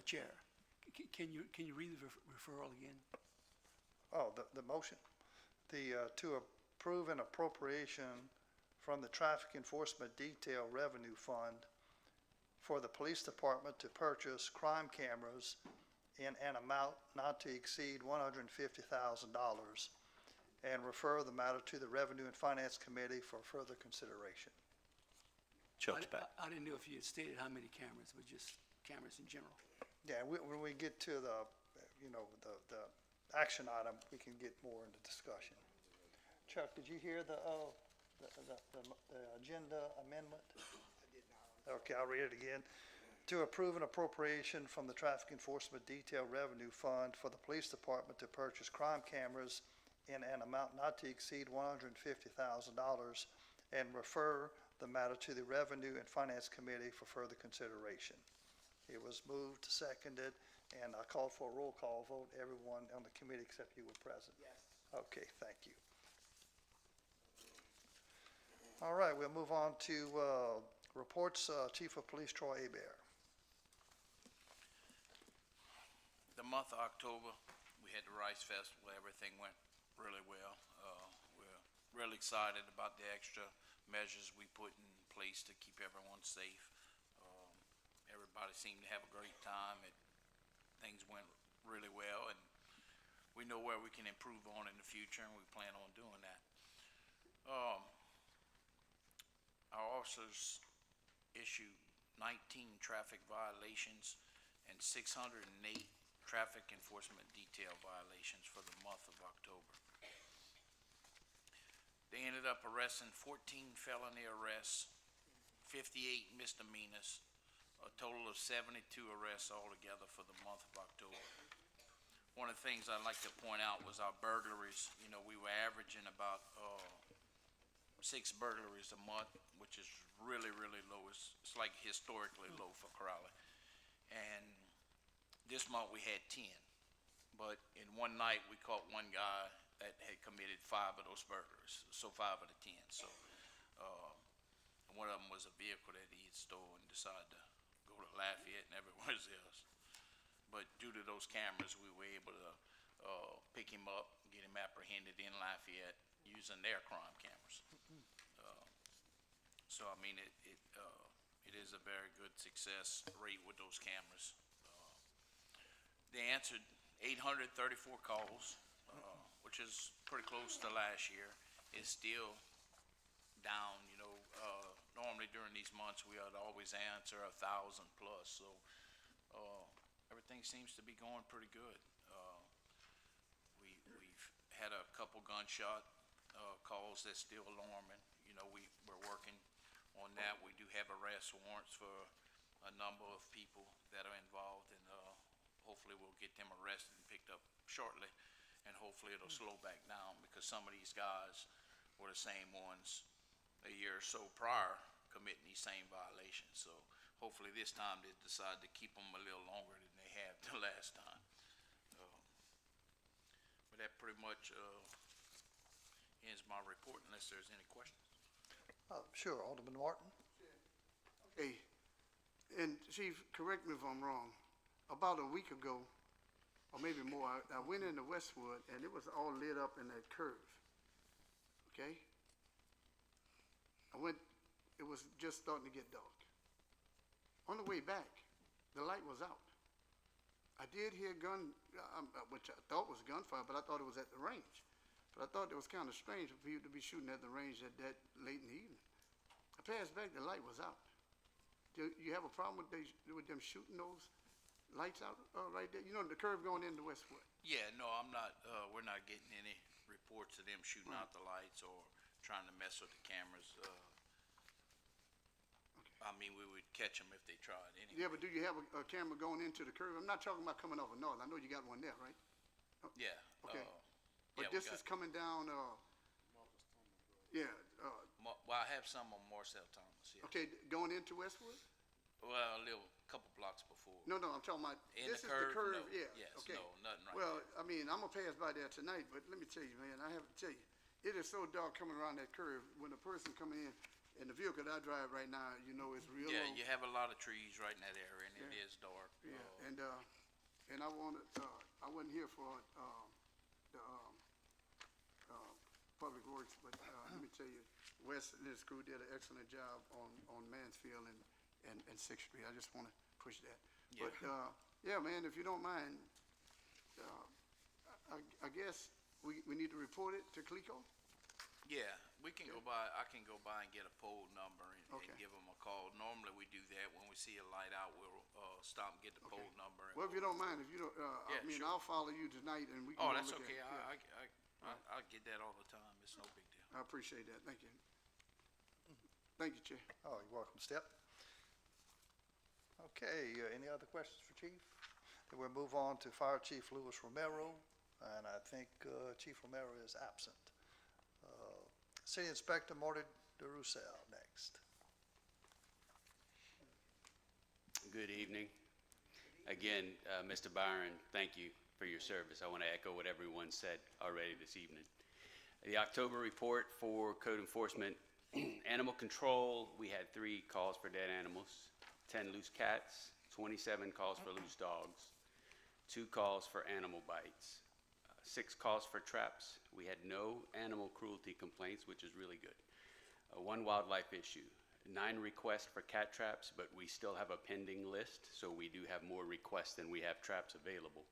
Chair, can you read the referral again? Oh, the motion. To approve an appropriation from the Traffic Enforcement Detail Revenue Fund for the Police Department to purchase crime cameras in an amount not to exceed $150,000 and refer the matter to the Revenue and Finance Committee for further consideration. Chuck's back. I didn't know if you had stated how many cameras, but just cameras in general. Yeah, when we get to the action item, we can get more into discussion. Chuck, did you hear the agenda amendment? I did not. Okay, I'll read it again. To approve an appropriation from the Traffic Enforcement Detail Revenue Fund for the Police Department to purchase crime cameras in an amount not to exceed $150,000 and refer the matter to the Revenue and Finance Committee for further consideration. It was moved, seconded, and I called for a roll call vote. Everyone on the committee except you were present. Yes. Okay, thank you. All right, we'll move on to reports. Chief of Police Troy Hebert. The month of October, we had the Rice Festival. Everything went really well. We're really excited about the extra measures we put in place to keep everyone safe. Everybody seemed to have a great time. Things went really well, and we know where we can improve on in the future, and we plan on doing that. Our officers issued 19 traffic violations and 608 traffic enforcement detail violations for the month of October. They ended up arresting 14 felony arrests, 58 misdemeanors, a total of 72 arrests altogether for the month of October. One of the things I'd like to point out was our burglaries. You know, we were averaging about 6 burglaries a month, which is really, really low. It's like historically low for Crowley. And this month we had 10. But in one night, we caught one guy that had committed 5 of those burglaries, so 5 of the 10. So one of them was a vehicle that he had stolen and decided to go to Lafayette and everywhere else. But due to those cameras, we were able to pick him up, get him apprehended in Lafayette using their crime cameras. So I mean, it is a very good success rate with those cameras. They answered 834 calls, which is pretty close to last year. It's still down, you know. Normally during these months, we would always answer 1,000 plus. So everything seems to be going pretty good. We've had a couple gunshot calls that's still alarming. You know, we're working on that. We do have arrest warrants for a number of people that are involved, and hopefully we'll get them arrested and picked up shortly, and hopefully it'll slow back down, because some of these guys were the same ones a year or so prior committing these same violations. So hopefully this time they decide to keep them a little longer than they have the last time. But that pretty much ends my report, unless there's any questions. Sure, Alderman Martin? Okay, and Chief, correct me if I'm wrong, about a week ago, or maybe more, I went into Westwood, and it was all lit up in that curve, okay? It was just starting to get dark. On the way back, the light was out. I did hear which I thought was gunfire, but I thought it was at the range. But I thought it was kind of strange for people to be shooting at the range that late in the evening. I passed back, the light was out. Do you have a problem with them shooting those lights out right there? You know, the curve going into Westwood. Yeah, no, I'm not, we're not getting any reports of them shooting out the lights or trying to mess with the cameras. I mean, we would catch them if they tried anyway. Yeah, but do you have a camera going into the curve? I'm not talking about coming off of North. I know you got one there, right? Yeah. Okay. Yeah, But this is coming down, yeah, Well, I have some on Marcel Thomas, yeah. okay, going into Westwood? Well, a couple blocks before. No, I'm talking about, In this the is the curve? curve, No. yeah. Yes, Okay. no, nothing right Well, there. I mean, I'm gonna pass by there tonight, but let me tell you, man, I have to tell you, it is so dark coming around that curve. When a person coming in the vehicle that I drive right now, you know, it's real Yeah, low. you have a lot of trees right in that area, and it Yeah. is dark. Yeah, and I wanted, I wasn't here for, the, Public Works, but, let me tell you, Wes and his crew did an excellent job on Mansfield and Sixth Street. I just wanna push that. Yeah. But, yeah, man, if you don't mind, I guess we need to report it to CLECO? Yeah, we can go by, I can go by and get a poll number and Okay. give them a call. Normally, we do that. When we see a light out, we'll, stop and get the poll number. and Well, if you don't mind, if you don't, Yeah, I mean, sure. I'll follow you tonight and we can Oh, go that's look at okay. it. Yeah. I get that all the time. It's no big deal. I appreciate that. Thank you. Thank you, Chair. Oh, you're welcome, Step. Okay, any other questions for Chief? Then we'll move on to Fire Chief Louis Romero, and I think Chief Romero is absent. City Inspector Marty DeRussell next. Good evening. Again, Mr. Byron, thank you for your service. I want to echo what everyone said already this evening. The October report for code enforcement, animal control, we had 3 calls for dead animals, 10 loose cats, 27 calls for loose dogs, 2 calls for animal bites, 6 calls for traps. We had no animal cruelty complaints, which is really good. 1 wildlife issue. 9 requests for cat traps, but we still have a pending list, so we do have more requests than we have traps available.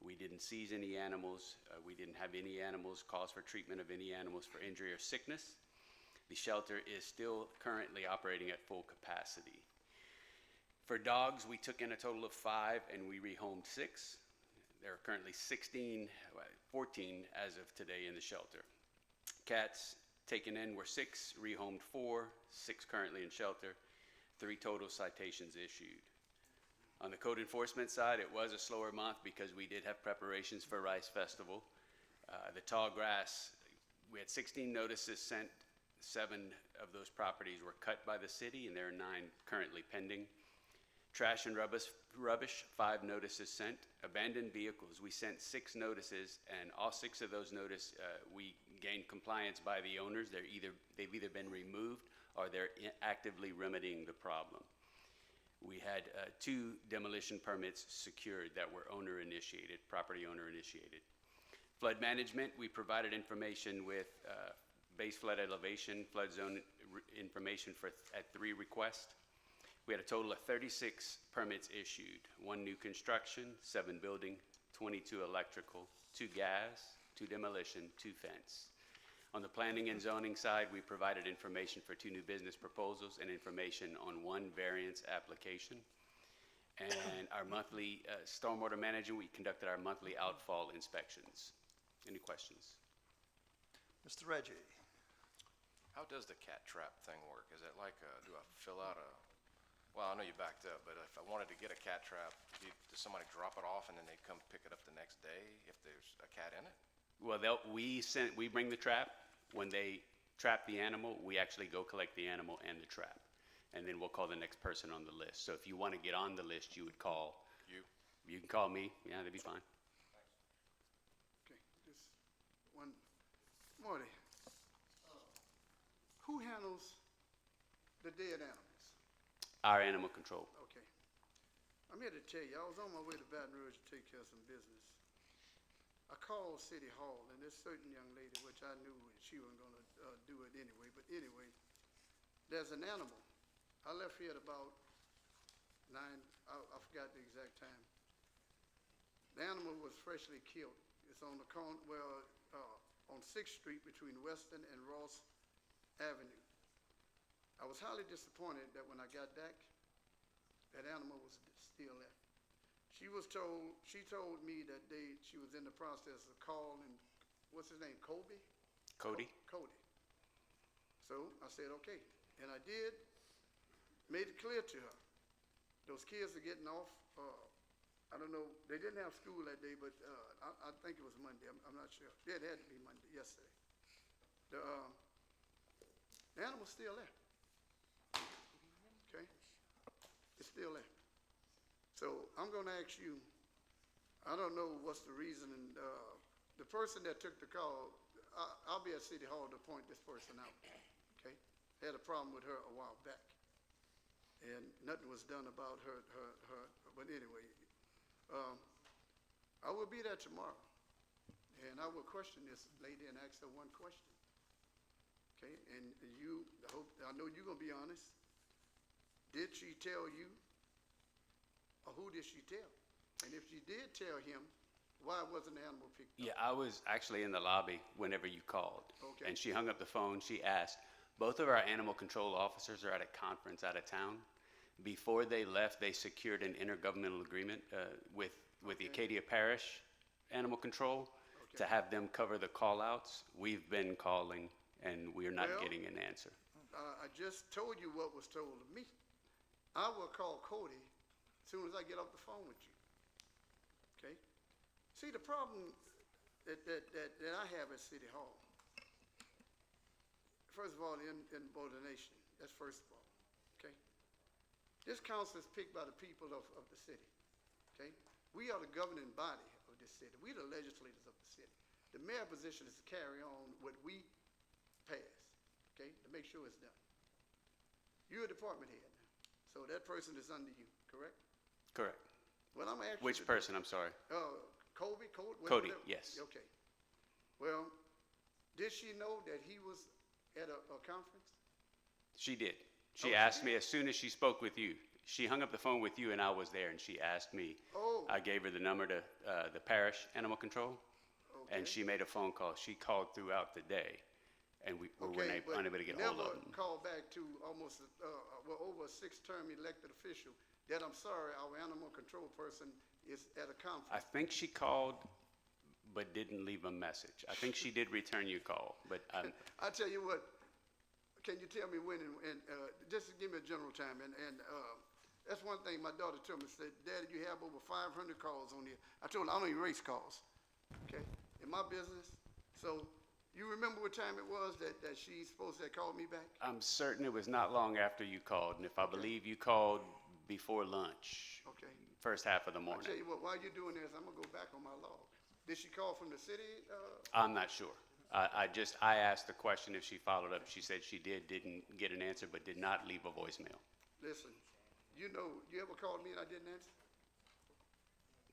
We didn't seize any animals. We didn't have any animals, calls for treatment of any animals for injury or sickness. The shelter is still currently operating at full capacity. For dogs, we took in a total of 5 and we rehomed 6. There are currently 14 as of today in the shelter. Cats taken in were 6, rehomed 4, 6 currently in shelter, 3 total citations issued. On the code enforcement side, it was a slower month because we did have preparations for Rice Festival. The tall grass, we had 16 notices sent. 7 of those properties were cut by the city, and there are 9 currently pending. Trash and rubbish, 5 notices sent. Abandoned vehicles, we sent 6 notices, and all 6 of those notices, we gained compliance by the owners. They've either been removed or they're actively remedying the problem. We had 2 demolition permits secured that were owner-initiated, property owner-initiated. Flood management, we provided information with base flood elevation, flood zone information at 3 requests. We had a total of 36 permits issued, 1 new construction, 7 building, 22 electrical, 2 gas, 2 demolition, 2 fence. On the planning and zoning side, we provided information for 2 new business proposals and information on 1 variance application. And our monthly stormwater management, we conducted our monthly outfall inspections. Any questions? Mr. Reggie? How does the cat trap thing work? Is it like, do I fill out a, well, I know you backed up, but if I wanted to get a cat trap, does somebody drop it off and then they come pick it up the next day if there's a cat in it? Well, we bring the trap. When they trap the animal, we actually go collect the animal and the trap. And then we'll call the next person on the list. So if you want to get on the list, you would call. You? You can call me. Yeah, that'd be fine. Okay, just one, Marty, who handles the dead animals? Our animal control. Okay. I'm here to tell you, I was on my way to Baton Rouge to take care of some business. I called City Hall, and this certain young lady, which I knew she wasn't going to do it anyway, but anyway, there's an animal. I left here at about 9, I forgot the exact time. The animal was freshly killed. It's on the corner, on 6th Street between Western and Ross Avenue. I was highly disappointed that when I got back, that animal was still there. She told me that she was in the process of calling, what's his name, Cody? Cody. Cody. So I said, okay. And I did, made it clear to her. Those kids are getting off, I don't know, they didn't have school that day, but I think it was Monday, I'm not sure. Yeah, it had to be Monday, yesterday. The animal's still there. Okay? It's still there. So I'm going to ask you, I don't know what's the reason, and the person that took the call, I'll be at City Hall to point this person out, okay? Had a problem with her a while back, and nothing was done about her, but anyway, I will be there tomorrow, and I will question this lady and ask her one question, okay? And I know you're going to be honest. Did she tell you? Or who did she tell? And if she did tell him, why wasn't the animal picked up? Yeah, I was actually in the lobby whenever you called. Okay. And she hung up the phone. She asked. Both of our animal control officers are at a conference out of town. Before they left, they secured an intergovernmental agreement with the Acadia Parish Animal Control to have them cover the call-outs. We've been calling, and we're not getting an answer. I just told you what was told to me. I will call Cody as soon as I get off the phone with you. Okay? See, the problem that I have at City Hall, first of all, in Board of the Nation, that's first of all. Okay? This council is picked by the people of the city. Okay? We are the governing body of this city. We are the legislators of the city. The mayor position is to carry on what we pass, okay, to make sure it's done. You're a department head now, so that person is under you, correct? Correct. Well, I'm asking. Which person, I'm sorry? Cody? Cody, yes. Okay. Well, did she know that he was at a conference? She did. She asked me as soon as she spoke with you. She hung up the phone with you and I was there and she asked me. Oh. I gave her the number to the parish animal control and Okay. she made a phone call. She called throughout the day and we were Okay, but unable to get hold of never them. call back to almost, well, over a 6-term elected official that I'm sorry, our animal control person is at a I conference. think she called but didn't leave a message. I think she did return your call, but I tell you what, can you tell me when and just give me a general time and that's one thing my daughter told me, said, Daddy, you have over 500 calls on here. I told her, I don't erase calls, okay, in my business. So you remember what time it was that she's supposed to have called me back? I'm certain it was not long after you called. And if I believe you called before lunch, Okay. first half of the I morning. tell you what, while you're doing this, I'm gonna go back on my log. Did she call from the city? I'm not sure. I asked the question if she followed up. She said she didn't get an answer, but did not leave a voicemail. Listen, you know, you ever called me and I didn't answer?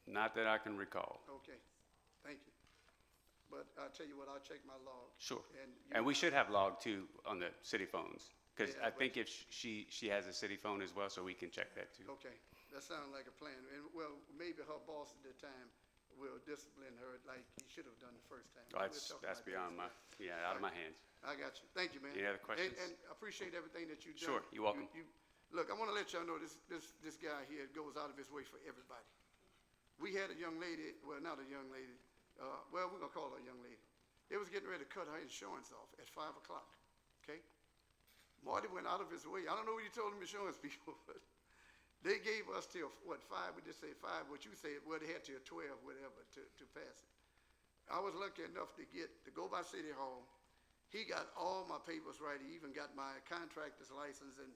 Not that I can recall. Okay, thank you. But I'll tell you what, I'll check my log. Sure. And And we should have log too on the city phones. Because Yeah, I think if she has a city phone as well, so we can check that too. Okay, that sounds like a plan. And, well, maybe her boss at the time will discipline her like he should have done the first time. We'll talk That's about beyond that. out of my hands. I got you. Thank you, man. Any other questions? And I appreciate everything that you've done. Sure, you're welcome. Look, I want to let y'all know this guy here goes out of his way for everybody. We had a young lady, well, not a young lady, well, we're gonna call her a young lady. They was getting ready to cut her insurance off at 5 o'clock, okay? Marty went out of his way. I don't know what he told them insurance people, but they gave us till, what, 5? We just say 5, what you say, well, they had till 12, whatever, to pass it. I was lucky enough to go by City Hall. He got all my papers right. He even got my contractor's license, and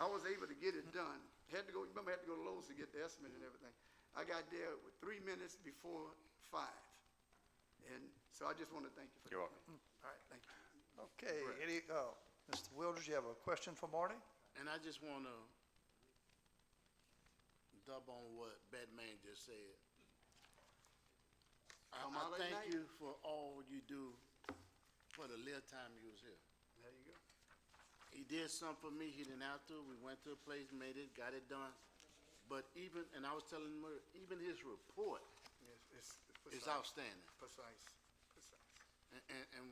I was able to get it done. Had to go to Lowe's to get the estimate and everything. I got there 3 minutes before 5. And so I just want to thank you for that. You're welcome. All right, thank you. Okay, Mr. Wilders, you have a question for Marty? And I just want to dub on what Batman just said. I thank you for all you do for the little time you was here. There you go. He did something for me. He didn't have to. We went to a place, made it, got it done. But and I was telling him, even his report is outstanding. Precise. And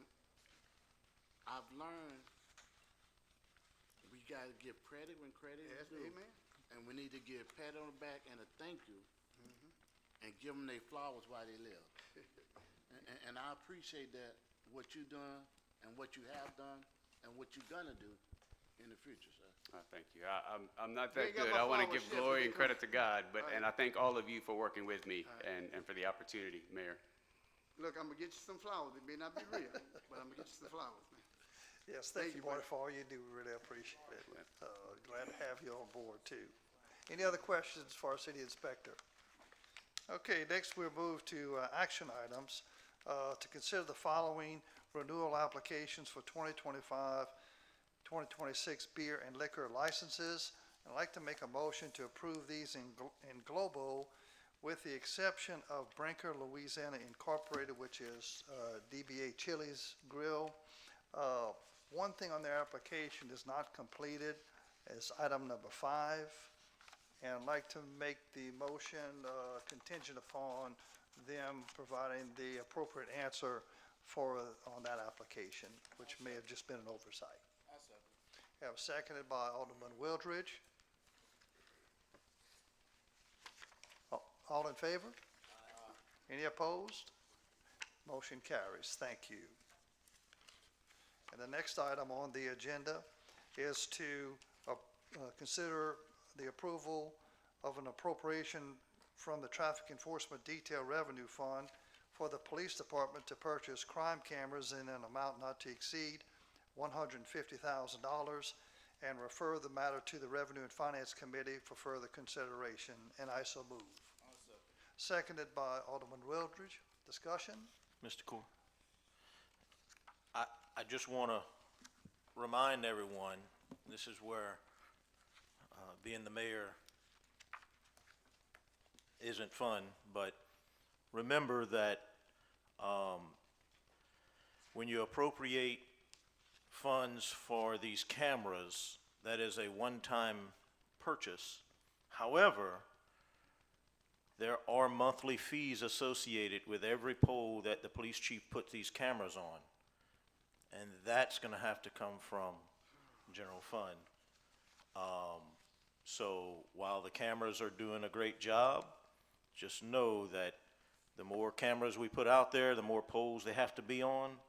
I've learned we got to give credit when credit is due. Amen. And we need to give a pat on the back and a thank you and give them their flowers while they live. and I appreciate that, what you done and what you have done and what you're going to do in the future, sir. Thank you. I'm not You that ain't got good. my I want to flowers give yet, glory but and they credit to God, All right. and I thank all of you for working with me and for the opportunity, Mayor. Look, I'm going to get you some flowers. It may not be real, but I'm going to get you some flowers, man. Yes, thank you, Marty, buddy. for all you do. We really appreciate it. Glad to have you on board, too. Any other questions for our city inspector? Okay, next we'll move to action items. To consider the following renewal applications for 2025, 2026 beer and liquor licenses. I'd like to make a motion to approve these in globo, with the exception of Brinker, Louisiana Incorporated, which is DBA Chili's Grill. One thing on their application is not completed, is item number 5. And I'd like to make the motion contingent upon them providing the appropriate answer on that application, which may have just been an oversight. I second. Have seconded by Alderman Wildridge. All in favor? Any opposed? Motion carries. Thank you. And the next item on the agenda is to consider the approval of an appropriation from the Traffic Enforcement Detail Revenue Fund for the Police Department to purchase crime cameras in an amount not to exceed $150,000 and refer the matter to the Revenue and Finance Committee for further consideration, and I so move. Seconded by Alderman Wildridge. Discussion? Mr. Core, I just want to remind everyone, this is where being the mayor isn't fun, but remember that when you appropriate funds for these cameras, That is a one-time purchase. However, there are monthly fees associated with every pole that the police chief puts these cameras on. And that's gonna have to come from general fund. So while the cameras are doing a great job, just know that the more cameras we put out there, the more poles they have to be on,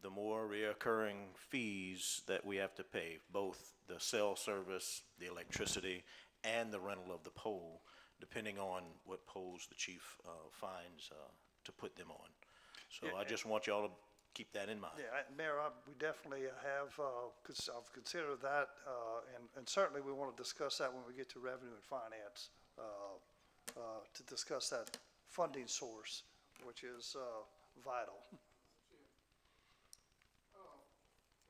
the more reoccurring fees that we have to pay, both the cell service, the electricity, and the rental of the pole, depending on what poles the chief finds to put them on. So I just want y'all to keep that in mind. Yeah, Mayor, we definitely have, I've considered that, and certainly we want to discuss that when we get to revenue and finance, to discuss that funding source, which is vital. If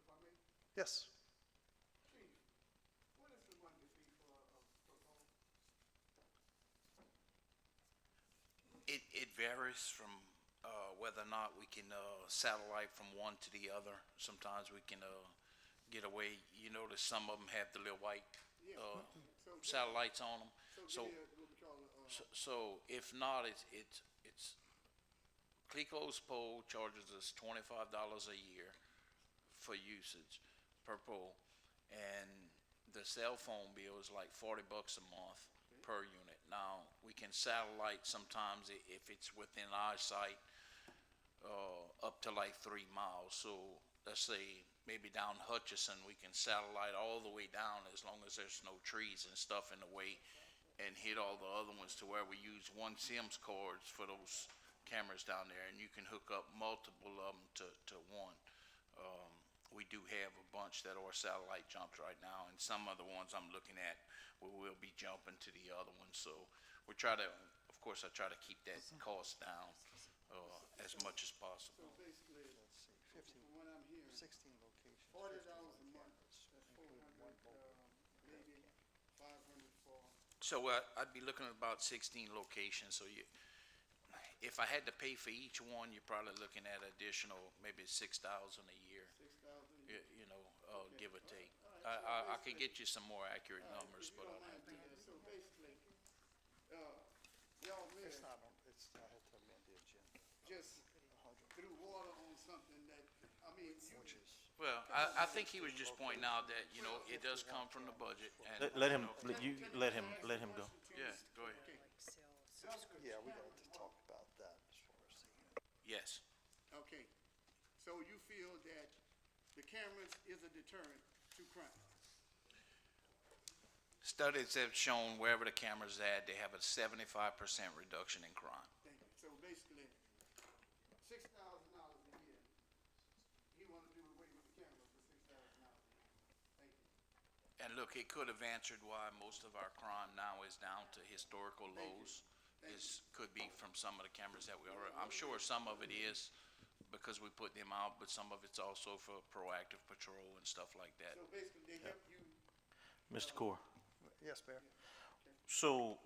I may, Yes. Chief, what is the monthly fee for pole? It varies from, whether or not we can, satellite from one to the other. Sometimes we can, get away, you notice some of them have the little white, satellites on them. So, What we call, so if not, it's Clico's pole charges us $25 a year for usage per pole. And the cell phone bill is like $40 a month per unit. Now, we can satellite sometimes if it's within eyesight, up to like 3 miles. So let's say maybe down Hutchison, we can satellite all the way down as long as there's no trees and stuff in the way, and hit all the other ones to where we use one SIMS cards for those cameras down there, and you can hook up multiple of them to one. We do have a bunch that are satellite jumps right now, and some of the ones I'm looking at, we will be jumping to the other ones. So we try to, of course, I try to keep that cost down as much as possible. so basically, Let's see, from 15, what I'm hearing, 16 locations. $40 a month, that's 400, maybe 500 for, So I'd be looking at about 16 locations, so if I had to pay for each one, you're probably looking at additional, maybe 6,000 a year, 6,000. give or take. I could get you some more accurate numbers, but I'll have to. So basically, y'all may It's not, I had to amend the agenda, just threw water on something that, I mean, which is, Well, I think he was just pointing out that, it does come from the budget, and. Let him, let him go. Yeah, go ahead. yeah, we got to talk about that as far as the. Yes. okay, so you feel that the cameras is a deterrent to crime? Studies have shown wherever the camera's at, they have a 75% reduction in crime. Thank you. So basically, $6,000 a year, he wanna do away with the cameras for $6,000 a year. Thank you. And look, it could have answered why most of our crime now is down to historical lows. Could be from some of the cameras that we already, I'm sure some of it is because we put them out, but some of it's also for proactive patrol and stuff like that. So basically, they help you, Mr. Core. Yes, Mayor. So,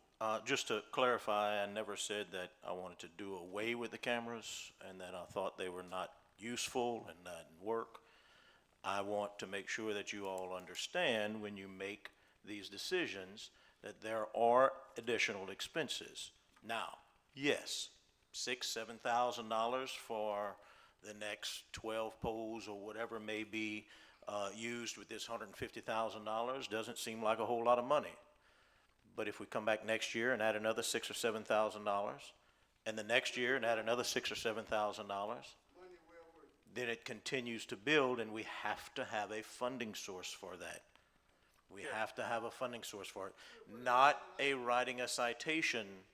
just to clarify, I never said that I wanted to do away with the cameras and that I thought they were not useful and not work. I want to make sure that you all understand when you make these decisions that there are additional expenses. Now, yes, $6,000-7,000 for the next 12 poles or whatever may be used with this $150,000 doesn't seem like a whole lot of money. But if we come back next year and add another $6,000 or $7,000, and the next year and add another $6,000 or $7,000, then it continues to build, and we have to have a funding source for that. We have to have a funding source for it, not a writing a citation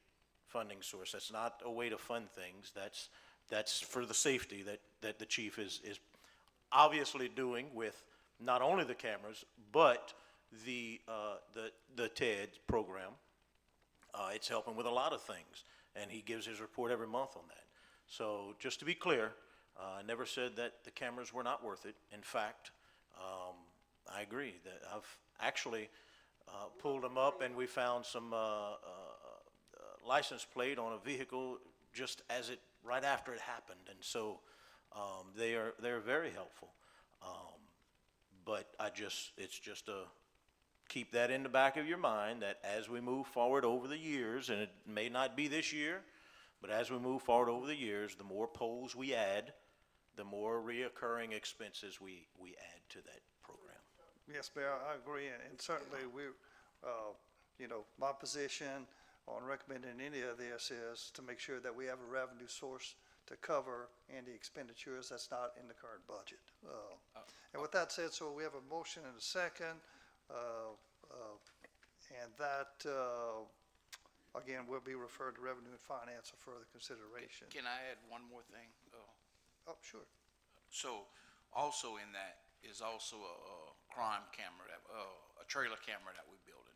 funding source. That's not a way to fund things. That's for the safety that the chief is obviously doing with not only the cameras, but the TED program. It's helping with a lot of things, and he gives his report every month on that. So just to be clear, I never said that the cameras were not worth it. In fact, I agree that I've actually pulled them up and we found some license plate on a vehicle just as right after it happened. And so they're very helpful. But it's just keep that in the back of your mind, that as we move forward over the years, and it may not be this year, but as we move forward over the years, the more poles we add, the more reoccurring expenses we add to that program. Yes, Mayor, I agree, and certainly my position on recommending any of this is to make sure that we have a revenue source to cover any expenditures that's not in the current budget. And with that said, so we have a motion and a second, and that, again, will be referred to Revenue and Finance for further consideration. Can I add one more thing? Oh, sure. So also in that is also a crime camera, a trailer camera that we're building.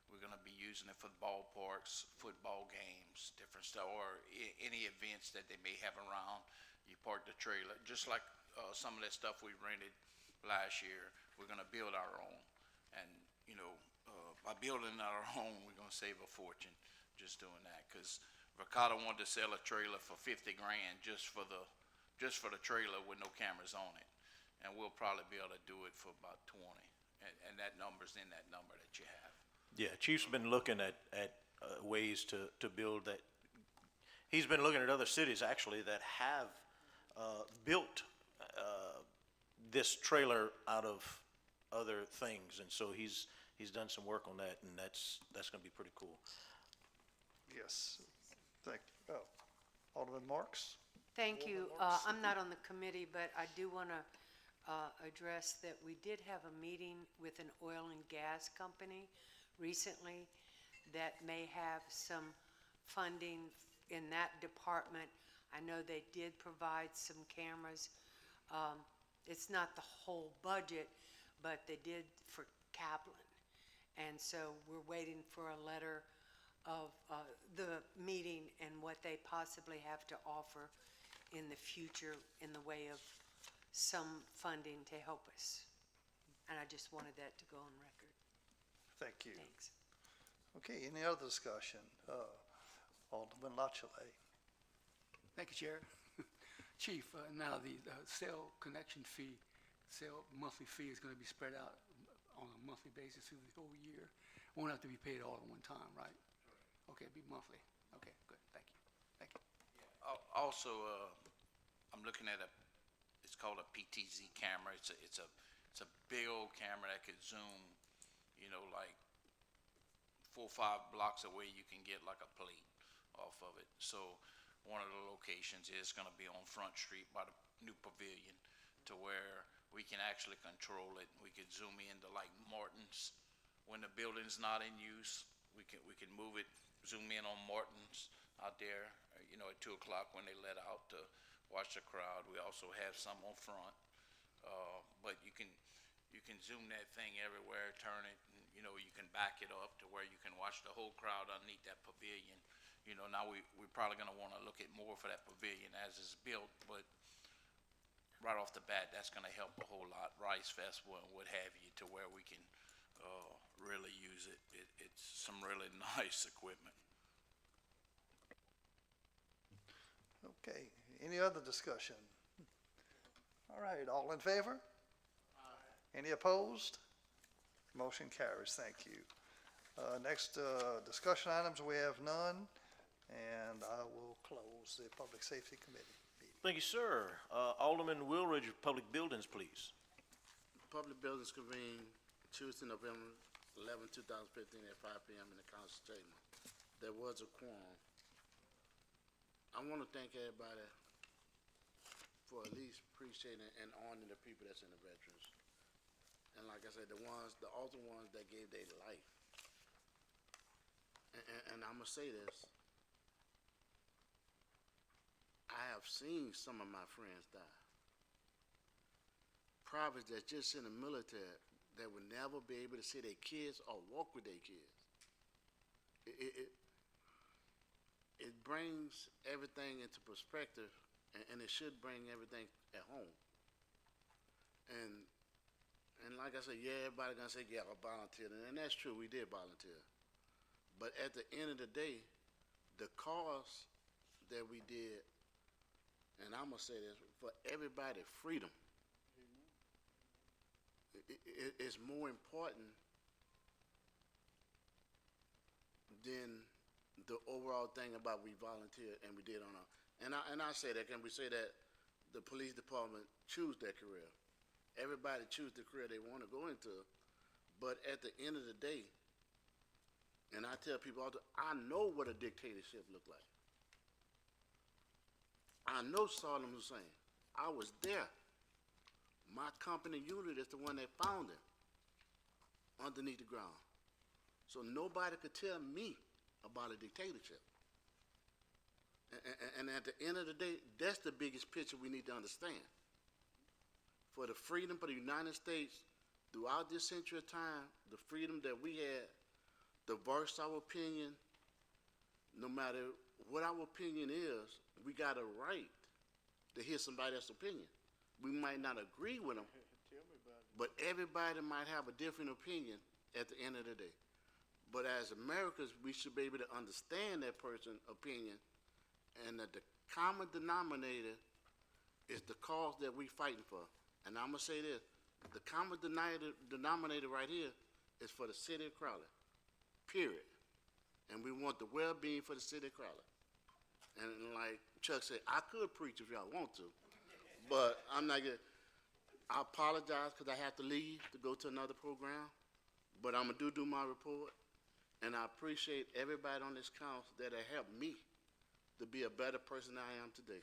We're gonna be using it for ballparks, football games, different stuff, or any events that they may have around. You park the trailer, just like, some of that stuff we rented last year, we're gonna build our own. And, by building our own, we're gonna save a fortune just doing that. Cause Ricardo wanted to sell a trailer for 50 grand just for the trailer with no cameras on it. And we'll probably be able to do it for about 20. And that number's in that number that you have. Yeah, Chief's been looking at ways to build that. He's been looking at other cities actually that have built this trailer out of other things, and so he's done some work on that, and that's going to be pretty cool. Yes. Thank you. Oh, Alderman Marks? Thank you. I'm not on the committee, but I do want to address that we did have a meeting with an oil and gas company recently that may have some funding in that department. I know they did provide some cameras. It's not the whole budget, but they did for Kaplan. And so we're waiting for a letter of the meeting and what they possibly have to offer in the future in the way of some funding to help us. And I just wanted that to go on record. Thank you. Thanks. Okay, any other discussion? Alderman Lachele. Thank you, Chair. Chief, now the cell connection fee, cell monthly fee is going to be spread out on a monthly basis through the whole year. Won't have to be paid all at one time, right? Okay, it'll be monthly. Okay, good. Thank you. Thank you. Also, I'm looking at it's called a PTZ camera. It's a big old camera that could zoom, like 4 or 5 blocks away. You can get like a plate off of it. So one of the locations is going to be on Front Street by the new pavilion, to where we can actually control it. We can zoom into like Martin's when the building's not in use. We can move it, zoom in on Martin's out there, at 2 o'clock when they let out to watch the crowd. We also have some on Front, but you can zoom that thing everywhere, turn it, and, you can back it up to where you can watch the whole crowd underneath that pavilion. Now we're probably gonna wanna look at more for that pavilion as it's built, but right off the bat, that's gonna help a whole lot, Rice Festival and what have you, to where we can, really use it. It's some really nice equipment. Okay, any other discussion? All right, all in favor? Aye. Any opposed? Motion carries, thank you. Next, discussion items, we have none, and I will close the Public Safety Committee meeting. Thank you, sir. Alderman Willridge, Public Buildings, please. Public Buildings convened Tuesday, November 11, 2015 at 5 p.m. in the council chamber. There was a quorum. I want to thank everybody for at least appreciating and honoring the people that's in the veterans. And like I said, the ultimate ones that gave their life. And I'm going to say this. I have seen some of my friends die. Privates that's just in the military that would never be able to see their kids or walk with their kids. It brings everything into perspective, and it should bring everything at home. And like I said, yeah, everybody gonna say, yeah, I volunteered, and that's true, we did volunteer. But at the end of the day, the cause that we did, and I'm gonna say this, for everybody, freedom. It's more important than the overall thing about we volunteered and we did on our, and I say that, can we say that the police department choose their career? Everybody choose the career they want to go into, but at the end of the day, and I tell people all the, I know what a dictatorship looked like. I know Saddam Hussein. I was there. My company unit is the one that found him underneath the ground. So nobody could tell me about a dictatorship. And at the end of the day, that's the biggest picture we need to understand. For the freedom for the United States, throughout this century of time, the freedom that we had to voice our opinion, no matter what our opinion is, we got a right to hear somebody else's opinion. We might not agree with them, but everybody might have a different opinion at the end of the day. But as Americans, we should be able to understand that person's opinion, and that the common denominator is the cause that we fighting for. And I'm gonna say this, the common denominator right here is for the city of Crowley, period. And we want the well-being for the city of Crowley. And like Chuck said, I could preach if y'all want to, but I'm not gonna, I apologize because I have to leave to go to another program, but I'm gonna do my report. And I appreciate everybody on this council that have helped me to be a better person than I am today.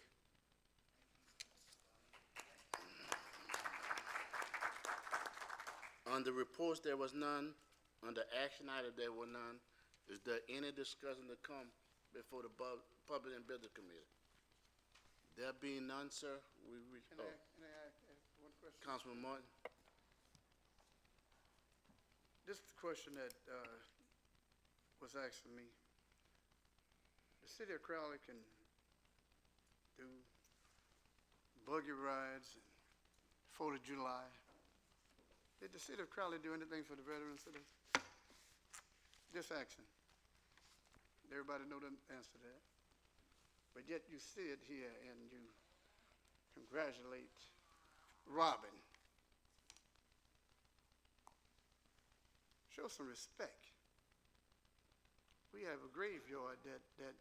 Under reports, there was none. Under action item, there were none. Is there any discussion to come before the Public and Business Committee? There being none, sir, Can I ask one question? Councilman Martin? This is the question that was asked of me. The city of Crowley can do buggy rides and 4th of July. Did the city of Crowley do anything for the veterans today? Just action. Everybody know the answer to that. But yet you sit here and you congratulate Robin. Show some respect. We have a graveyard that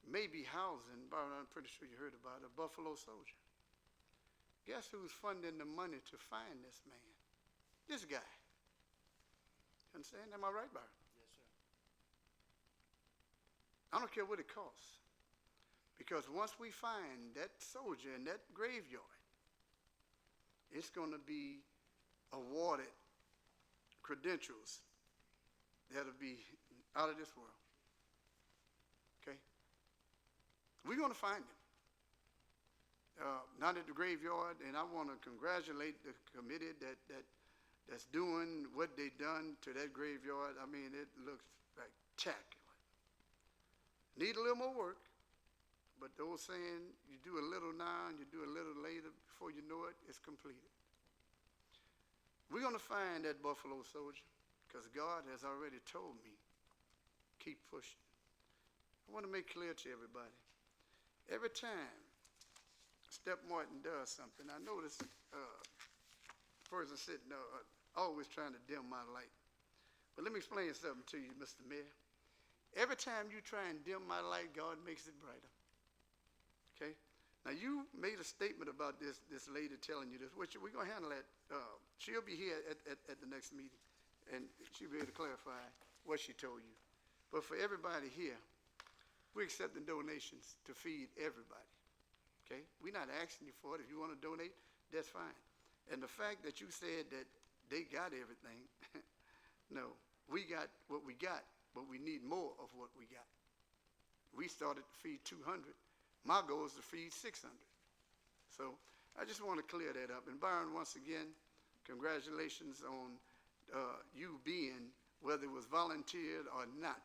may be housing, but I'm pretty sure you heard about it, a Buffalo soldier. Guess who's funding the money to find this man? This guy. Understand? Am I right, Byron? Yes, sir. I don't care what it costs. Because once we find that soldier in that graveyard, it's going to be awarded credentials that'll be out of this world. Okay? We're going to find him. Not at the graveyard, and I want to congratulate the committee that's doing what they done to that graveyard. I mean, it looks spectacular. Need a little more work, but the old saying, you do a little now and you do a little later, before you know it, it's completed. We're going to find that Buffalo soldier because God has already told me, keep pushing. I want to make clear to everybody, every time Step Martin does something, I notice the person sitting there always trying to dim my light. But let me explain something to you, Mr. Mayor. Every time you try and dim my light, God makes it brighter. Okay? Now, you made a statement about this lady telling you this, which we're going to handle that. She'll be here at the next meeting, and she'll be able to clarify what she told you. But for everybody here, we're accepting donations to feed everybody. Okay? We're not asking you for it. If you want to donate, that's fine. And the fact that you said that they got everything, no, we got what we got, but we need more of what we got. We started to feed 200. My goal is to feed 600. So I just want to clear that up. And Byron, once again, congratulations on you being, whether it was volunteered or not,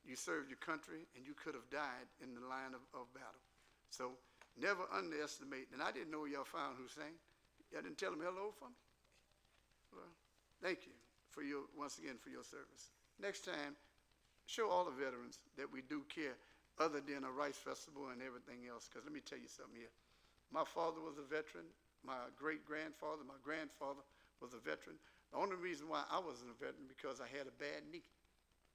you served your country and you could have died in the line of battle. So never underestimate, and I didn't know y'all found Hussein. Y'all didn't tell him hello for me? Well, thank you for your, once again, for your service. Next time, show all the veterans that we do care other than a rice festival and everything else, because let me tell you something here. My father was a veteran. My great-grandfather, my grandfather was a veteran. The only reason why I wasn't a veteran because I had a bad knee.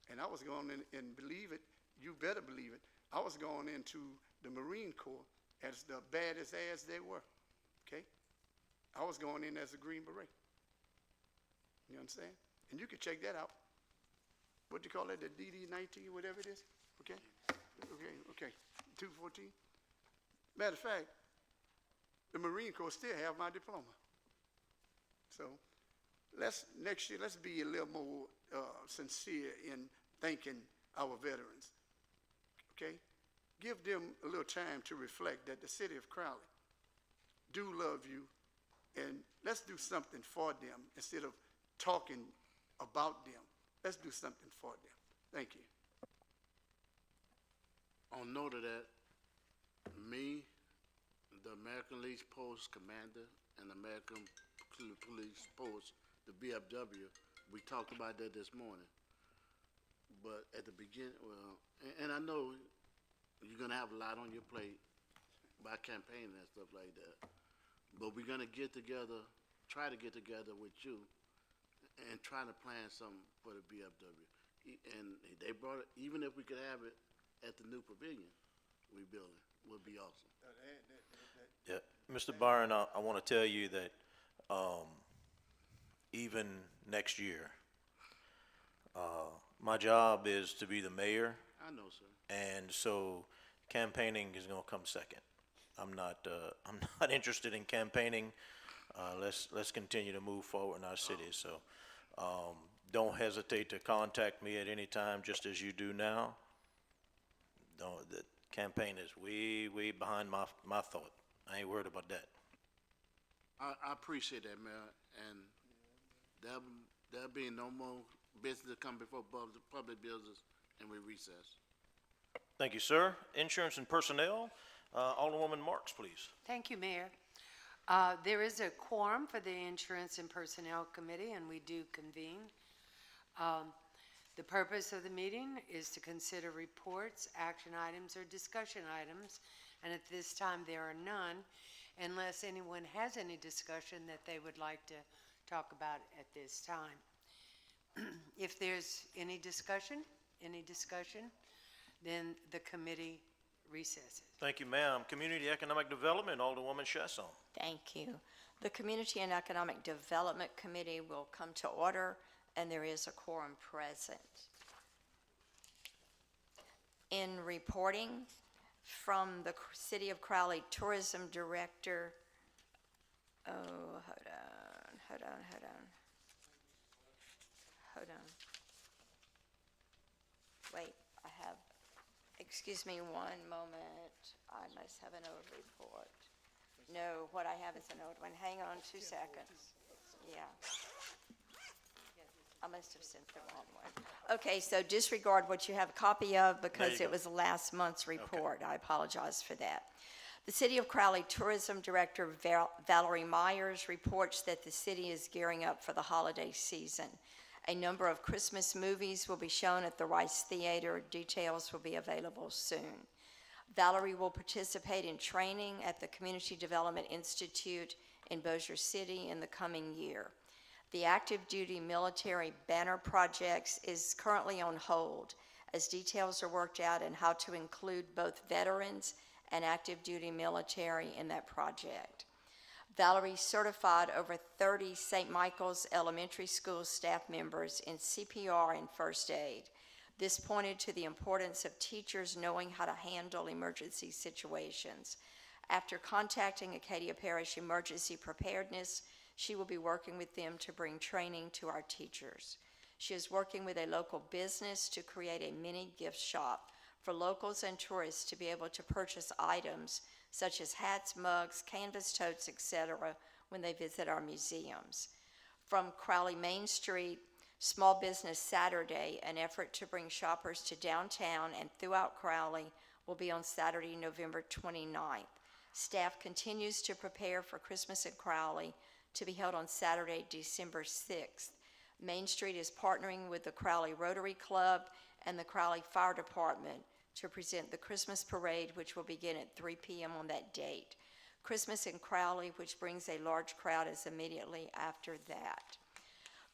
And I was going in, and believe it, you better believe it, I was going into the Marine Corps as the baddest as they were, okay? I was going in as a Green Beret. You understand? And you can check that out. What do you call it, the DD-19, whatever it is, okay? Okay, 214. Matter of fact, the Marine Corps still have my diploma. So next year, let's be a little more sincere in thanking our veterans, okay? Give them a little time to reflect that the city of Crowley do love you, and let's do something for them instead of talking about them. Let's do something for them. Thank you. On note of that, me, the American Legion Post Commander, and American Police Post, the BFW, we talked about that this morning. But at the beginning, well, and I know you're gonna have a lot on your plate by campaigning and stuff like that, but we're gonna get together, try to get together with you and try to plan something for the BFW. And they brought it, even if we could have it at the new pavilion we building, would be awesome. Yeah, Mr. Byron, I want to tell you that even next year, my job is to be the mayor, I know, sir. and so campaigning is going to come second. I'm not interested in campaigning. Let's continue to move forward in our city. So don't hesitate to contact me at any time, just as you do now. The campaign is way behind my thought. I ain't worried about that. I appreciate that, Mayor, and there'll be no more business to come before public business, and we recess. Thank you, sir. Insurance and personnel, Alderwoman Marks, please. Thank you, Mayor. There is a quorum for the Insurance and Personnel Committee, and we do convene. The purpose of the meeting is to consider reports, action items, or discussion items, and at this time there are none, unless anyone has any discussion that they would like to talk about at this time. If there's any discussion, then the committee recesses. Thank you, ma'am. Community Economic Development, Alderwoman Chasson. Thank you. The Community and Economic Development Committee will come to order, and there is a quorum present. In reporting from the City of Crowley Tourism Director, hold on. Wait, excuse me one moment. I must have an old report. No, what I have is an old one. Hang on 2 seconds. Yeah. I must have sent the wrong one. Okay, so disregard what you have a copy of because it was last month's report. I apologize for that. The City of Crowley Tourism Director Valerie Myers reports that the city is gearing up for the holiday season. A number of Christmas movies will be shown at the Rice Theater. Details will be available soon. Valerie will participate in training at the Community Development Institute in Bossier City in the coming year. The active duty military banner projects is currently on hold as details are worked out on how to include both veterans and active duty military in that project. Valerie certified over 30 St. Michael's Elementary School staff members in CPR and first aid. This pointed to the importance of teachers knowing how to handle emergency situations. After contacting Acadia Parish Emergency Preparedness, she will be working with them to bring training to our teachers. She is working with a local business to create a mini gift shop for locals and tourists to be able to purchase items such as hats, mugs, canvas totes, etc. when they visit our museums. From Crowley Main Street, Small Business Saturday, an effort to bring shoppers to downtown and throughout Crowley, will be on Saturday, November 29th. Staff continues to prepare for Christmas in Crowley to be held on Saturday, December 6th. Main Street is partnering with the Crowley Rotary Club and the Crowley Fire Department to present the Christmas parade, which will begin at 3 p.m. on that date. Christmas in Crowley, which brings a large crowd, is immediately after that.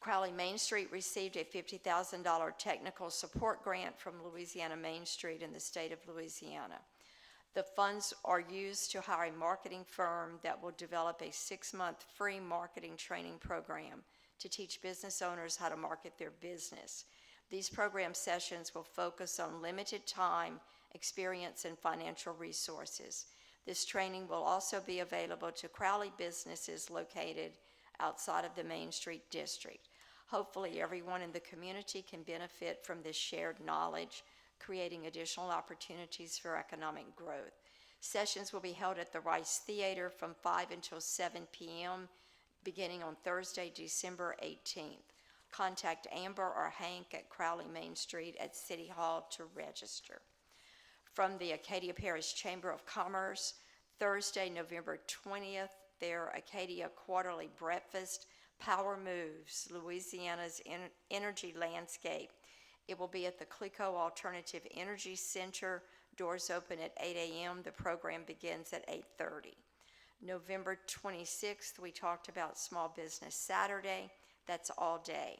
Crowley Main Street received a $50,000 technical support grant from Louisiana Main Street in the state of Louisiana. The funds are used to hire a marketing firm that will develop a 6-month free marketing training program to teach business owners how to market their business. These program sessions will focus on limited time, experience, and financial resources. This training will also be available to Crowley businesses located outside of the Main Street district. Hopefully, everyone in the community can benefit from this shared knowledge, creating additional opportunities for economic growth. Sessions will be held at the Rice Theater from 5 until 7 p.m., beginning on Thursday, December 18th. Contact Amber or Hank at Crowley Main Street at City Hall to register. From the Acadia Parish Chamber of Commerce, Thursday, November 20th, their Acadia Quarterly Breakfast, Power Moves, Louisiana's Energy Landscape. It will be at the Clico Alternative Energy Center. Doors open at 8 a.m. The program begins at 8:30. November 26th, we talked about Small Business Saturday. That's all day.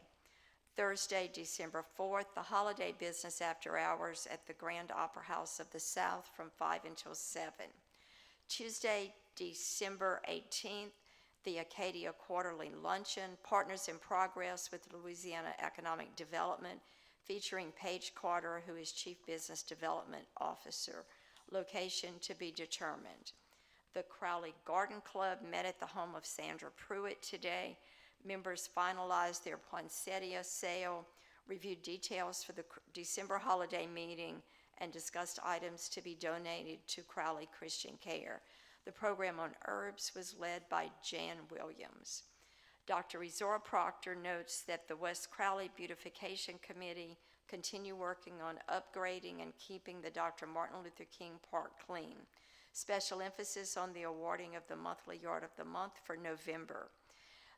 Thursday, December 4th, the holiday business after hours at the Grand Opera House of the South from 5 until 7. Tuesday, December 18th, the Acadia Quarterly Luncheon, Partners in Progress with Louisiana Economic Development, featuring Paige Carter, who is Chief Business Development Officer. Location to be determined. The Crowley Garden Club met at the home of Sandra Pruitt today. Members finalized their poinsettia sale, reviewed details for the December holiday meeting, and discussed items to be donated to Crowley Christian Care. The program on herbs was led by Jan Williams. Dr. Rezora Proctor notes that the West Crowley Beautification Committee continue working on upgrading and keeping the Dr. Martin Luther King Park clean. Special emphasis on the awarding of the monthly Yard of the Month for November.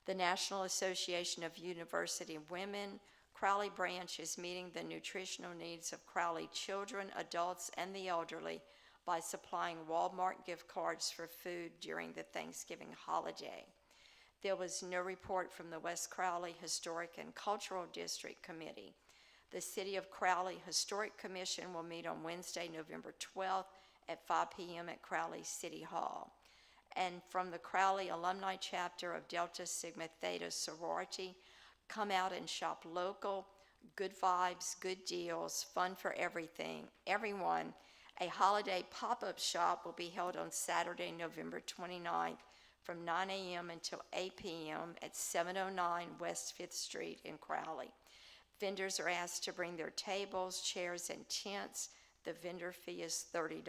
The National Association of University Women, Crowley branch is meeting the nutritional needs of Crowley children, adults, and the elderly by supplying Walmart gift cards for food during the Thanksgiving holiday. There was no report from the West Crowley Historic and Cultural District Committee. The City of Crowley Historic Commission will meet on Wednesday, November 12th at 5 p.m. at Crowley City Hall. And from the Crowley Alumni Chapter of Delta Sigma Theta Sorority, come out and shop local, good vibes, good deals, fun for everyone. A holiday pop-up shop will be held on Saturday, November 29th from 9 a.m. until 8 p.m. at 709 West 5th Street in Crowley. Vendors are asked to bring their tables, chairs, and tents. The vendor fee is $30.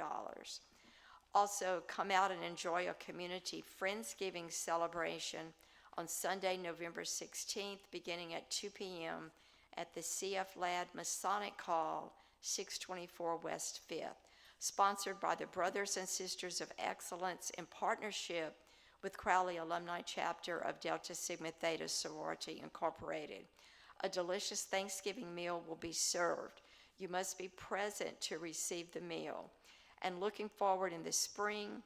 Also, come out and enjoy a community Friendsgiving celebration on Sunday, November 16th, beginning at 2 p.m. at the CF Ladd Masonic Hall, 624 West 5th, sponsored by the Brothers and Sisters of Excellence in partnership with Crowley Alumni Chapter of Delta Sigma Theta Sorority Incorporated. A delicious Thanksgiving meal will be served. You must be present to receive the meal. And looking forward in the spring,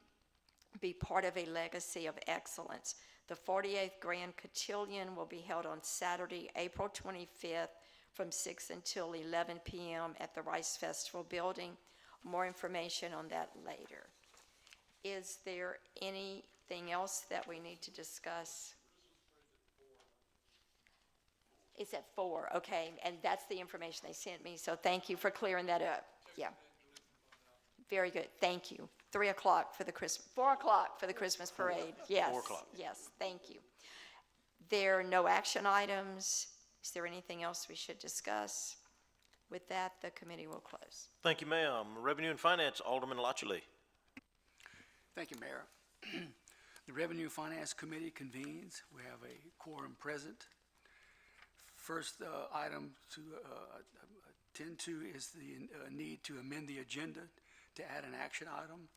be part of a legacy of excellence. The 48th Grand Cotillion will be held on Saturday, April 25th from 6 until 11 p.m. at the Rice Festival Building. More information on that later. Is there anything else that we need to discuss? It's at 4, okay, and that's the information they sent me, so thank you for clearing that up. Yeah. Very good, thank you. 3 o'clock for the 4 o'clock for the Christmas parade. Yes. 4 o'clock. Yes, thank you. There are no action items. Is there anything else we should discuss? With that, the committee will close. Thank you, ma'am. Revenue and Finance, Alderman Lachele. Thank you, Mayor. The Revenue and Finance Committee convenes. We have a quorum present. First item to attend to is the need to amend the agenda to add an action item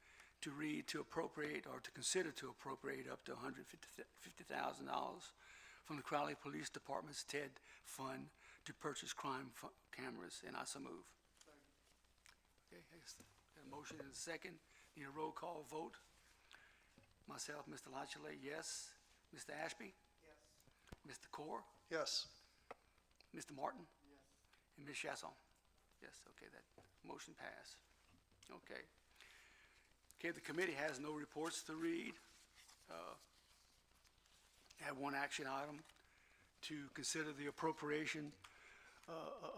to read to appropriate or to consider to appropriate up to $150,000 from the Crowley Police Department's TED Fund to purchase crime cameras, and I so move. Okay, got a motion and a second. Need a roll call vote. Myself, Mr. Lachele, yes. Mr. Ashby? Yes. Mr. Core? Yes. Mr. Martin? Yes. And Ms. Chasson? Yes, okay, that motion passed. Okay. Okay, the committee has no reports to read. I have one action item to consider the appropriation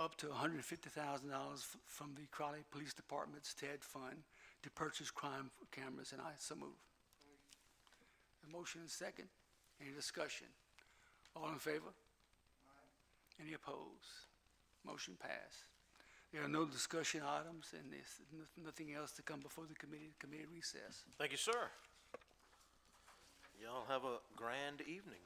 up to $150,000 from the Crowley Police Department's TED Fund to purchase crime cameras, and I so move. A motion and second. Any discussion? All in favor? Any opposed? Motion passed. There are no discussion items, and there's nothing else to come before the committee recess. Thank you, sir. Y'all have a grand evening.